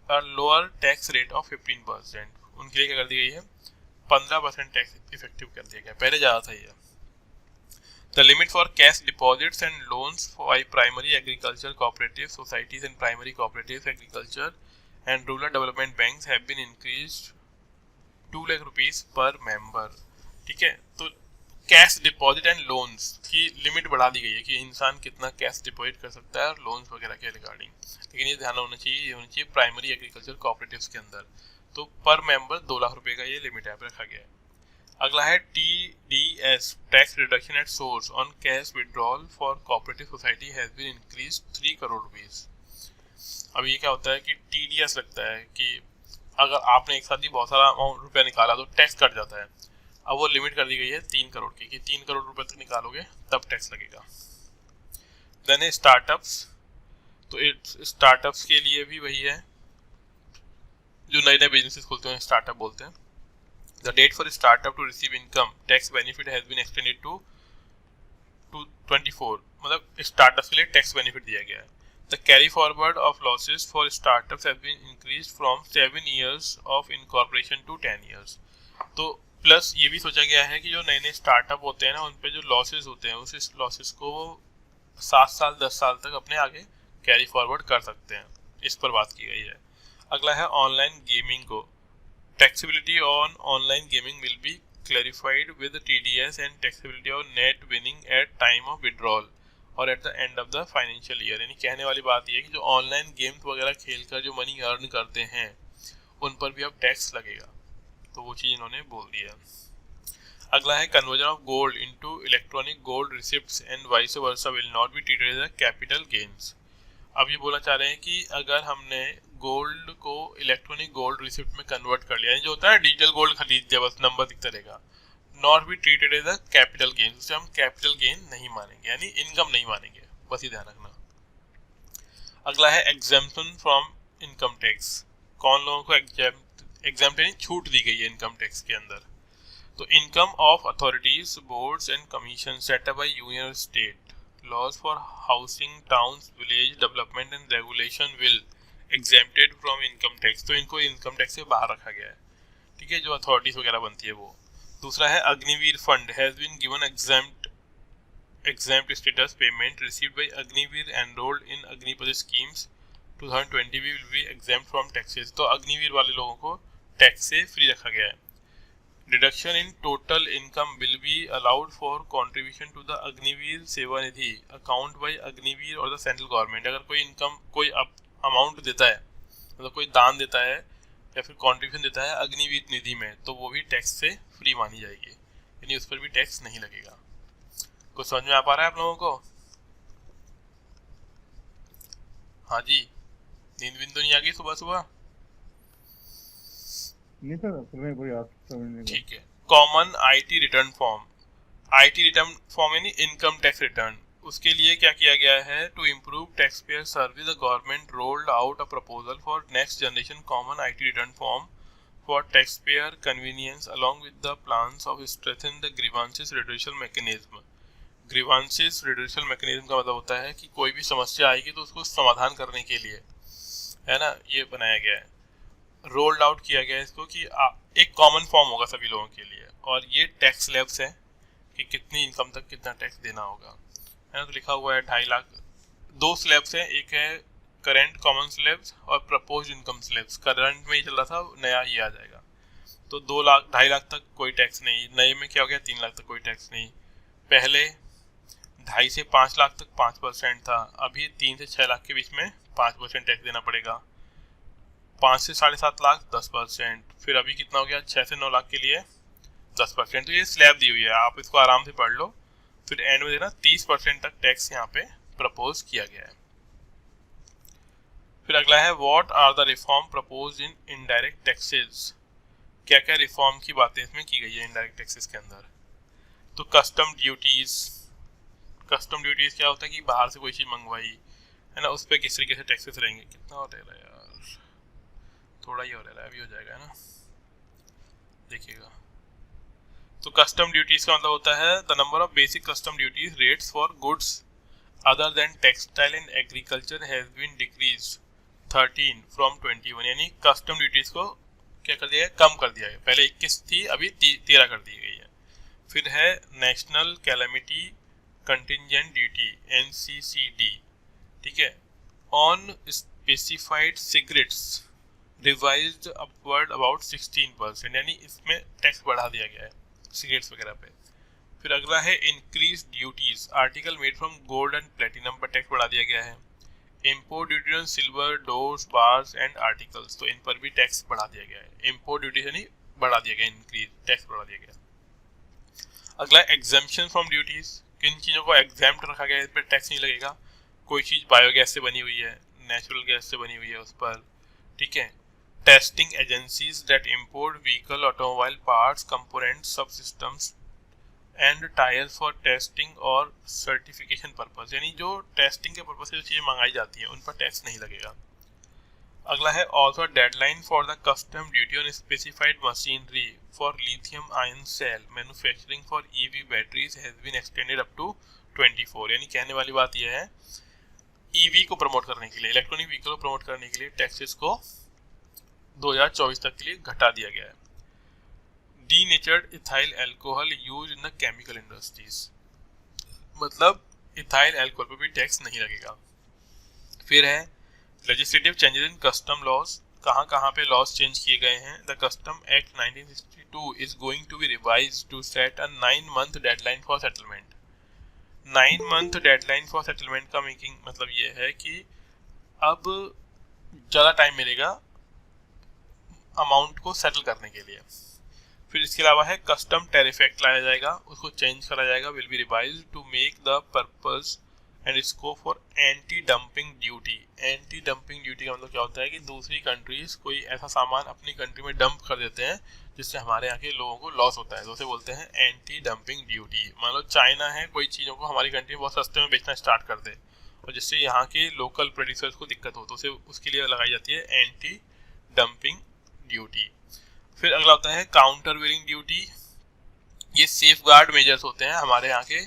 लोअर टैक्स रेट ऑफ 15%। उनके लिए क्या कर दी गई है, 15% टैक्स इफेक्टिव कर दिया गया, पहले ज़्यादा था ये। The limit for cash deposits and loans for primary agriculture cooperative societies and primary cooperative agriculture and rural development banks have been increased 2 lakh rupees per member. ठीक है, तो कैश डिपॉजिट एंड लोन्स की लिमिट बढ़ा दी गई है कि इंसान कितना कैश डिपॉजिट कर सकता है और लोन्स वगैरह के रिगार्डिंग, लेकिन ये ध्यान होना चाहिए, ये होना चाहिए प्राइमरी एग्रीकल्चर कोऑपरेटिव्स के अंदर। तो पर मेंबर 2 लाख रुपए का ये लिमिट यहाँ पे रखा गया है। अगला है TDS tax reduction at source on cash withdrawal for cooperative society has been increase 3 crore rupees. अब ये क्या होता है कि TDS लगता है कि अगर आपने एक साथ ही बहुत सारा अमाउंट रुपया निकाला तो टैक्स कट जाता है। अब वो लिमिट कर दी गई है 3 करोड़ की कि 3 करोड़ रुपए तक निकालोगे तब टैक्स लगेगा। देन है स्टार्टअप्स, तो स्टार्टअप्स के लिए भी वही है, जो नए नए बिजनेसेस खोलते हैं स्टार्टअप बोलते हैं। The date for startup to receive income tax benefit has been extended to 24, मतलब स्टार्टअप्स के लिए टैक्स बेनिफिट दिया गया है। The carry forward of losses for startups has been increased from 7 years of incorporation to 10 years। तो plus ये भी सोचा गया है कि जो नए नए स्टार्टअप होते हैं ना, उन पे जो लॉसेस होते हैं उस लॉसेस को वो 7 साल 10 साल तक अपने आगे कैरी फॉरवर्ड कर सकते हैं, इस पर बात की गई है। अगला है ऑनलाइन गेमिंग को, taxability on online gaming will be clarified with TDS and taxability on net winning at time of withdrawal or at the end of the financial year. यानी कहने वाली बात ये है कि जो ऑनलाइन गेम्स वगैरह खेलकर जो मनी अर्न करते हैं उन पर भी अब टैक्स लगेगा, तो वो चीज़ इन्होंने बोल दिया। अगला है conversion of gold into electronic gold receipts and vice versa will not be treated as a capital gains. अब ये बोलना चाह रहे हैं कि अगर हमने गोल्ड को इलेक्ट्रॉनिक गोल्ड रिसिप्ट में कन्वर्ट कर लिया, जो होता है डिजिटल गोल्ड खरीद दिया बस नंबर दिखता रहेगा, not be treated as a capital gain, उसे हम कैपिटल गेन नहीं मानेंगे, यानी इनकम नहीं मानेंगे, बस ये ध्यान रखना। अगला है एग्जेम्पशन फ्रॉम इनकम टैक्स, कौन लोगों को एग्जेम्प्ट यानी छूट दी गई है इनकम टैक्स के अंदर। तो income of authorities boards and commission set up by union state laws for housing towns village development and regulation will exempted from income tax. तो इनको इनकम टैक्स से बाहर रखा गया है, ठीक है, जो अथॉरिटीज वगैरह बनती है वो। दूसरा है Agniveer fund has been given exempt status payment received by Agniveer enrolled in Agnipath schemes 2020 will be exempt from taxes। तो अग्निवीर वाले लोगों को टैक्स से फ्री रखा गया है। Deduction in total income will be allowed for contribution to the Agniveer Seva Nidhi account by Agniveer और the central government. अगर कोई इनकम कोई अमाउंट देता है, मतलब कोई दान देता है या फिर कंट्रीब्यूशन देता है अग्निवीर निधि में, तो वो भी टैक्स से फ्री मानी जाएगी, यानी उस पर भी टैक्स नहीं लगेगा। कुछ समझ में आ पा रहा है आप लोगों को? हाँ जी, नींद विंद तो नहीं आ गई सुबह सुबह? नहीं सर, तुम्हें कोई आप समझने का। ठीक है। Common IT return form, IT return form यानी इनकम टैक्स रिटर्न, उसके लिए क्या किया गया है, to improve tax payer service the government rolled out a proposal for next generation common IT return form for tax payer convenience along with the plans of strengthen the grievances redressal mechanism. Grievances redressal mechanism का मतलब होता है कि कोई भी समस्या आएगी तो उसको समाधान करने के लिए, है ना, ये बनाया गया है, रोल्ड आउट किया गया है इसको कि एक कॉमन फॉर्म होगा सभी लोगों के लिए, और ये टैक्स स्लैब्स है कि कितनी इनकम तक कितना टैक्स देना होगा, है ना। तो लिखा हुआ है 2.5 लाख, 2 स्लैब्स हैं, एक है करंट कॉमन स्लैब्स और प्रपोज्ड इनकम स्लैब्स। करंट में ही चल रहा था, नया ही आ जाएगा। तो 2 लाख 2.5 लाख तक कोई टैक्स नहीं, नए में क्या हो गया 3 लाख तक कोई टैक्स नहीं। पहले 2.5 से 5 लाख तक 5% था, अभी 3 से 6 लाख के बीच में 5% टैक्स देना पड़ेगा। 5 से 7.5 लाख 10%, फिर अभी कितना हो गया 6 से 9 लाख के लिए 10%। तो ये स्लैब दी हुई है, आप इसको आराम से पढ़ लो, फिर एंड में देना 30% तक टैक्स यहाँ पे प्रपोज किया गया है। फिर अगला है what are the reform propose in indirect taxes, क्या क्या रिफॉर्म की बातें इसमें की गई है इनडायरेक्ट टैक्सेस के अंदर। तो कस्टम ड्यूटीज, कस्टम ड्यूटीज क्या होता है कि बाहर से कोई चीज़ मंगवाई, है ना, उस पर किस तरीके से टैक्सेस रहेंगे। कितना हो रहा है यार, थोड़ा ही हो रहा है, अभी हो जाएगा, है ना, देखिएगा। तो कस्टम ड्यूटीज का मतलब होता है the number of basic custom duties rates for goods other than textile and agriculture has been decrease 13 from 21, यानी कस्टम ड्यूटीज को क्या कर दिया है, कम कर दिया है। पहले 21 थी, अभी 13 कर दी गई है। फिर है national calamity contingent duty NCCD, ठीक है, on specified cigarettes revised upward about 16%, यानी इसमें टैक्स बढ़ा दिया गया है सिगरेट्स वगैरह पे। फिर अगला है increase duties article made from gold and platinum पर टैक्स बढ़ा दिया गया है। Import duty on silver doors bars and articles, तो इन पर भी टैक्स बढ़ा दिया गया है। इम्पोर्ट ड्यूटी यानी बढ़ा दिया गया, इंक्रीज टैक्स बढ़ा दिया गया। अगला एग्जाम्पशन फ्रॉम ड्यूटीज, किन चीज़ों को एग्जाम्प्ट रखा गया है, इस पर टैक्स नहीं लगेगा। कोई चीज़ बायोगैस से बनी हुई है, नेचुरल गैस से बनी हुई है उस पर, ठीक है। Testing agencies that import vehicle, automobile parts, components, sub systems and tyres for testing or certification purpose, यानी जो टेस्टिंग के पर्पज से जो चीज़ें मंगाई जाती हैं उन पर टैक्स नहीं लगेगा। अगला है also deadline for the custom duty on specified machinery for lithium ion cell manufacturing for EV batteries has been extended up to 24। यानी कहने वाली बात यह है ईवी को प्रमोट करने के लिए, इलेक्ट्रॉनिक व्हीकल को प्रमोट करने के लिए टैक्सेस को 2024 तक के लिए घटा दिया गया है। Denatured ethyl alcohol use in the chemical industries, मतलब इथाइल अल्कोहल पर भी टैक्स नहीं लगेगा। फिर है legislative changes in custom laws, कहाँ कहाँ पे लॉज चेंज किए गए हैं। The custom act 1962 is going to be revised to set a 9-month deadline for settlement. 9-month deadline for settlement का मेकिंग मतलब ये है कि अब ज़्यादा टाइम मिलेगा अमाउंट को सेटल करने के लिए। फिर इसके अलावा है कस्टम टैरिफ एक्ट लाया जाएगा, उसको चेंज करा जाएगा, will be revised to make the purpose and scope for anti dumping duty. Anti dumping duty का मतलब क्या होता है कि दूसरी कंट्रीज कोई ऐसा सामान अपनी कंट्री में डंप कर देते हैं जिससे हमारे यहाँ के लोगों को लॉस होता है, तो उसे बोलते हैं एंटी डंपिंग ड्यूटी। मान लो चाइना है, कोई चीज़ों को हमारी कंट्री में बहुत सस्ते में बेचना स्टार्ट कर दे और जिससे यहाँ के लोकल प्रोड्यूसर्स को दिक्कत हो, तो उसे उसके लिए लगाई जाती है एंटी डंपिंग ड्यूटी। फिर अगला होता है काउंटर वेलिंग ड्यूटी। ये सेफ गार्ड मेजर्स होते हैं हमारे यहाँ के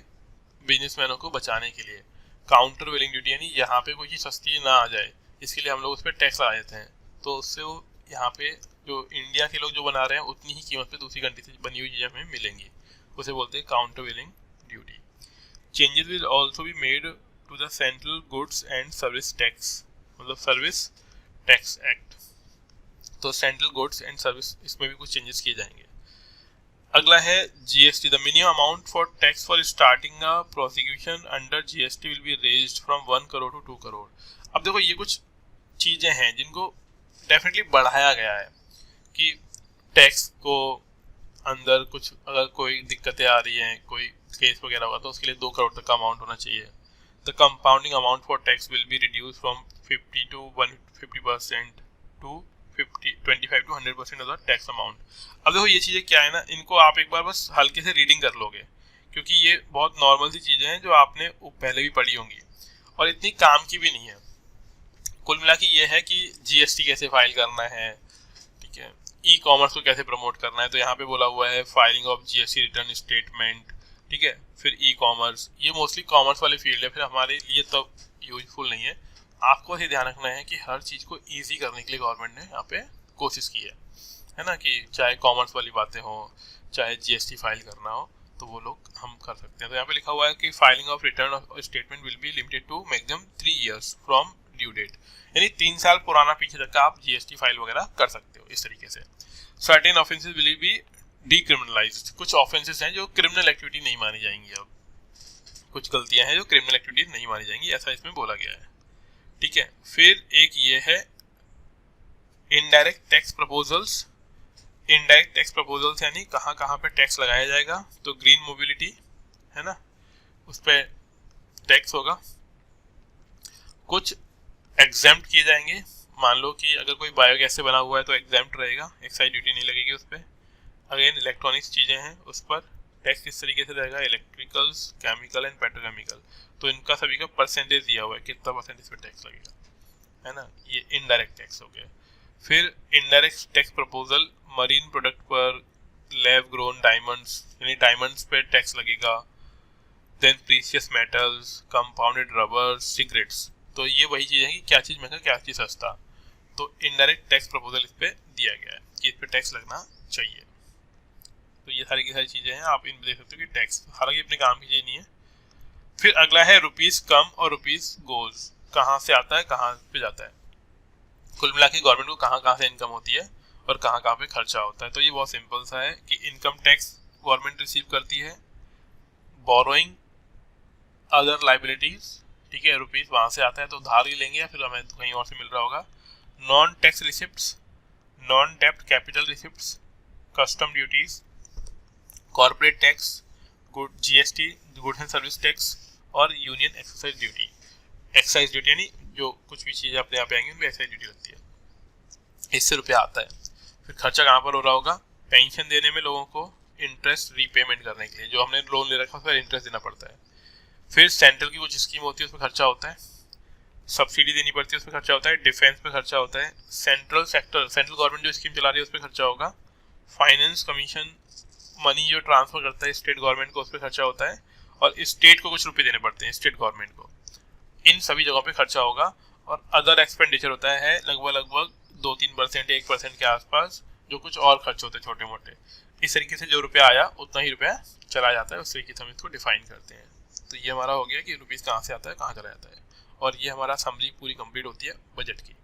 बिजनेसमैनों को बचाने के लिए। काउंटर वेलिंग ड्यूटी यानी यहाँ पे कोई चीज़ सस्ती ना आ जाए, इसके लिए हम लोग उस पर टैक्स लगा देते हैं, तो उससे वो यहाँ पे जो इंडिया के लोग जो बना रहे हैं उतनी ही कीमत पे दूसरी कंट्री से बनी हुई चीज़ें हमें मिलेंगी, उसे बोलते हैं countervailing duty. Changes will also be made to the central goods and service tax, मतलब सर्विस टैक्स एक्ट, तो सेंट्रल गुड्स एंड सर्विस इसमें भी कुछ चेंजेस किए जाएंगे। अगला है GST, the minimum amount for tax for starting a prosecution under GST will be raised from 1 crore to 2 crore. अब देखो ये कुछ चीज़ें हैं जिनको डेफिनेटली बढ़ाया गया है कि टैक्स को अंदर कुछ अगर कोई दिक्कतें आ रही हैं, कोई केस वगैरह होगा तो उसके लिए 2 करोड़ तक का अमाउंट होना चाहिए। The compounding amount for tax will be reduce from 50 to 150% to 25 to 100% of the tax amount. अब देखो ये चीज़ें क्या है ना, इनको आप एक बार बस हल्के से रीडिंग कर लोगे क्योंकि ये बहुत नॉर्मल सी चीज़ें हैं जो आपने पहले भी पढ़ी होंगी और इतनी काम की भी नहीं है। कुल मिला के ये है कि जीएसटी कैसे फाइल करना है, ठीक है, ई कॉमर्स को कैसे प्रमोट करना है, तो यहाँ पे बोला हुआ है filing of GST return statement, ठीक है। फिर ई कॉमर्स, ये मोस्टली कॉमर्स वाले फील्ड है, फिर हमारे लिए तो यूजफुल नहीं है। आपको ये ध्यान रखना है कि हर चीज़ को ईजी करने के लिए गवर्नमेंट ने यहाँ पे कोशिश की है ना, कि चाहे कॉमर्स वाली बातें हो चाहे जीएसटी फाइल करना हो तो वो लोग हम कर सकते हैं। तो यहाँ पे लिखा हुआ है कि filing of return statement will be limited to maximum 3 years from due date, यानी 3 साल पुराना पीछे तक का आप जीएसटी फाइल वगैरह कर सकते हो इस तरीके से। Certain offences will be decriminalised, कुछ ऑफेंसेस हैं जो क्रिमिनल एक्टिविटी नहीं मानी जाएंगी, अब कुछ गलतियां हैं जो क्रिमिनल एक्टिविटी नहीं मानी जाएंगी, ऐसा इसमें बोला गया है, ठीक है। फिर एक ये है indirect tax proposals. Indirect tax proposals यानी कहाँ कहाँ पे टैक्स लगाया जाएगा, तो ग्रीन मोबिलिटी है ना, उस पर टैक्स होगा। कुछ एग्जेम्प्ट किए जाएंगे, मान लो कि अगर कोई बायोगैस से बना हुआ है तो एग्जेम्प्ट रहेगा, एक्साइज ड्यूटी नहीं लगेगी उस पर। अगेन इलेक्ट्रॉनिक्स चीज़ें हैं उस पर टैक्स किस तरीके से रहेगा, इलेक्ट्रिकल्स, केमिकल एंड पेट्रोकेमिकल, तो इनका सभी का परसेंटेज दिया हुआ है कितना परसेंटेज पे टैक्स लगेगा, है ना, ये इनडायरेक्ट टैक्स हो गया। फिर indirect tax proposal marine product पर, लैब ग्रोन डायमंड्स यानी डायमंड्स पे टैक्स लगेगा, then precious metals, compounded rubber, cigarettes, तो ये वही चीज़ है कि क्या चीज़ महंगा क्या चीज़ सस्ता, तो इनडायरेक्ट टैक्स प्रपोजल इस पर दिया गया है कि इस पर टैक्स लगना चाहिए। तो ये सारी की सारी चीज़ें हैं, आप इन देख सकते हो कि टैक्स हालांकि अपने काम की चीज़ नहीं है। फिर अगला है रुपीज़ कम और रुपीज़ गोज, कहाँ से आता है कहाँ पे जाता है, कुल मिला के गवर्नमेंट को कहाँ कहाँ से इनकम होती है और कहाँ कहाँ पे खर्चा होता है। तो ये बहुत सिंपल सा है कि इनकम टैक्स गवर्नमेंट रिसीव करती है, बोरोइंग अदर लाइबिलिटीज, ठीक है, रुपीज़ वहाँ से आता है तो उधार ही लेंगे या फिर हमें कहीं और से मिल रहा होगा। नॉन टैक्स रिसिप्ट्स, नॉन डेप्ट capital receipts, custom duties, corporate tax, GST, goods and service tax, और union excise duty. Excise duty यानी जो कुछ भी चीज़ अपने यहाँ पे आएंगी उनमें एक्साइज ड्यूटी लगती है, इससे रुपया आता है। फिर खर्चा कहाँ पर हो रहा होगा? पेंशन देने में लोगों को इंटरेस्ट रीपेमेंट करने के लिए, जो हमने लोन ले रखा है उस पर इंटरेस्ट देना पड़ता है। फिर सेंट्रल की कुछ स्कीम होती है उसमें खर्चा होता है, सब्सिडी देनी पड़ती है उसमें खर्चा होता है, डिफेंस में खर्चा होता है, सेंट्रल गवर्नमेंट जो स्कीम चला रही है उस पर खर्चा होगा, फाइनेंस कमीशन मनी जो ट्रांसफर करता है स्टेट गवर्नमेंट को उस पर खर्चा होता है, और स्टेट को कुछ रुपये देने पड़ते हैं स्टेट गवर्नमेंट को, इन सभी जगहों पे खर्चा होगा। और अदर एक्सपेंडिचर होता है लगभग 2-3% 1% के आसपास, जो कुछ और खर्च होते हैं छोटे मोटे। इस तरीके से जो रुपया आया उतना ही रुपया चला जाता है, उस तरीके से हम इसको डिफाइन करते हैं। तो ये हमारा हो गया कि रुपीज़ कहाँ से आता है कहाँ चला जाता है, और ये हमारा समरी पूरी कंप्लीट होती है बजट की।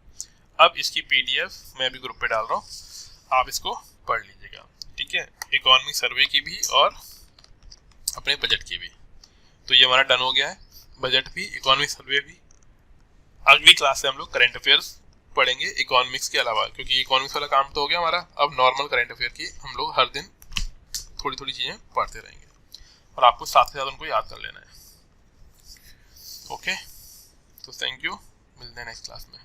अब इसकी PDF मैं अभी ग्रुप पे डाल रहा हूँ, आप इसको पढ़ लीजिएगा, ठीक है, इकोनॉमिक सर्वे की भी और अपने बजट की भी। तो ये हमारा डन हो गया है, बजट भी इकोनॉमिक सर्वे भी। अगली क्लास से हम लोग करंट अफेयर्स पढ़ेंगे इकोनॉमिक्स के अलावा, क्योंकि इकोनॉमिक्स वाला काम तो हो गया हमारा। अब नॉर्मल करंट अफेयर की हम लोग हर दिन थोड़ी थोड़ी चीज़ें पढ़ते रहेंगे, और आपको साथ के साथ उनको याद कर लेना है। ओके, तो थैंक यू, मिलते हैं नेक्स्ट क्लास में।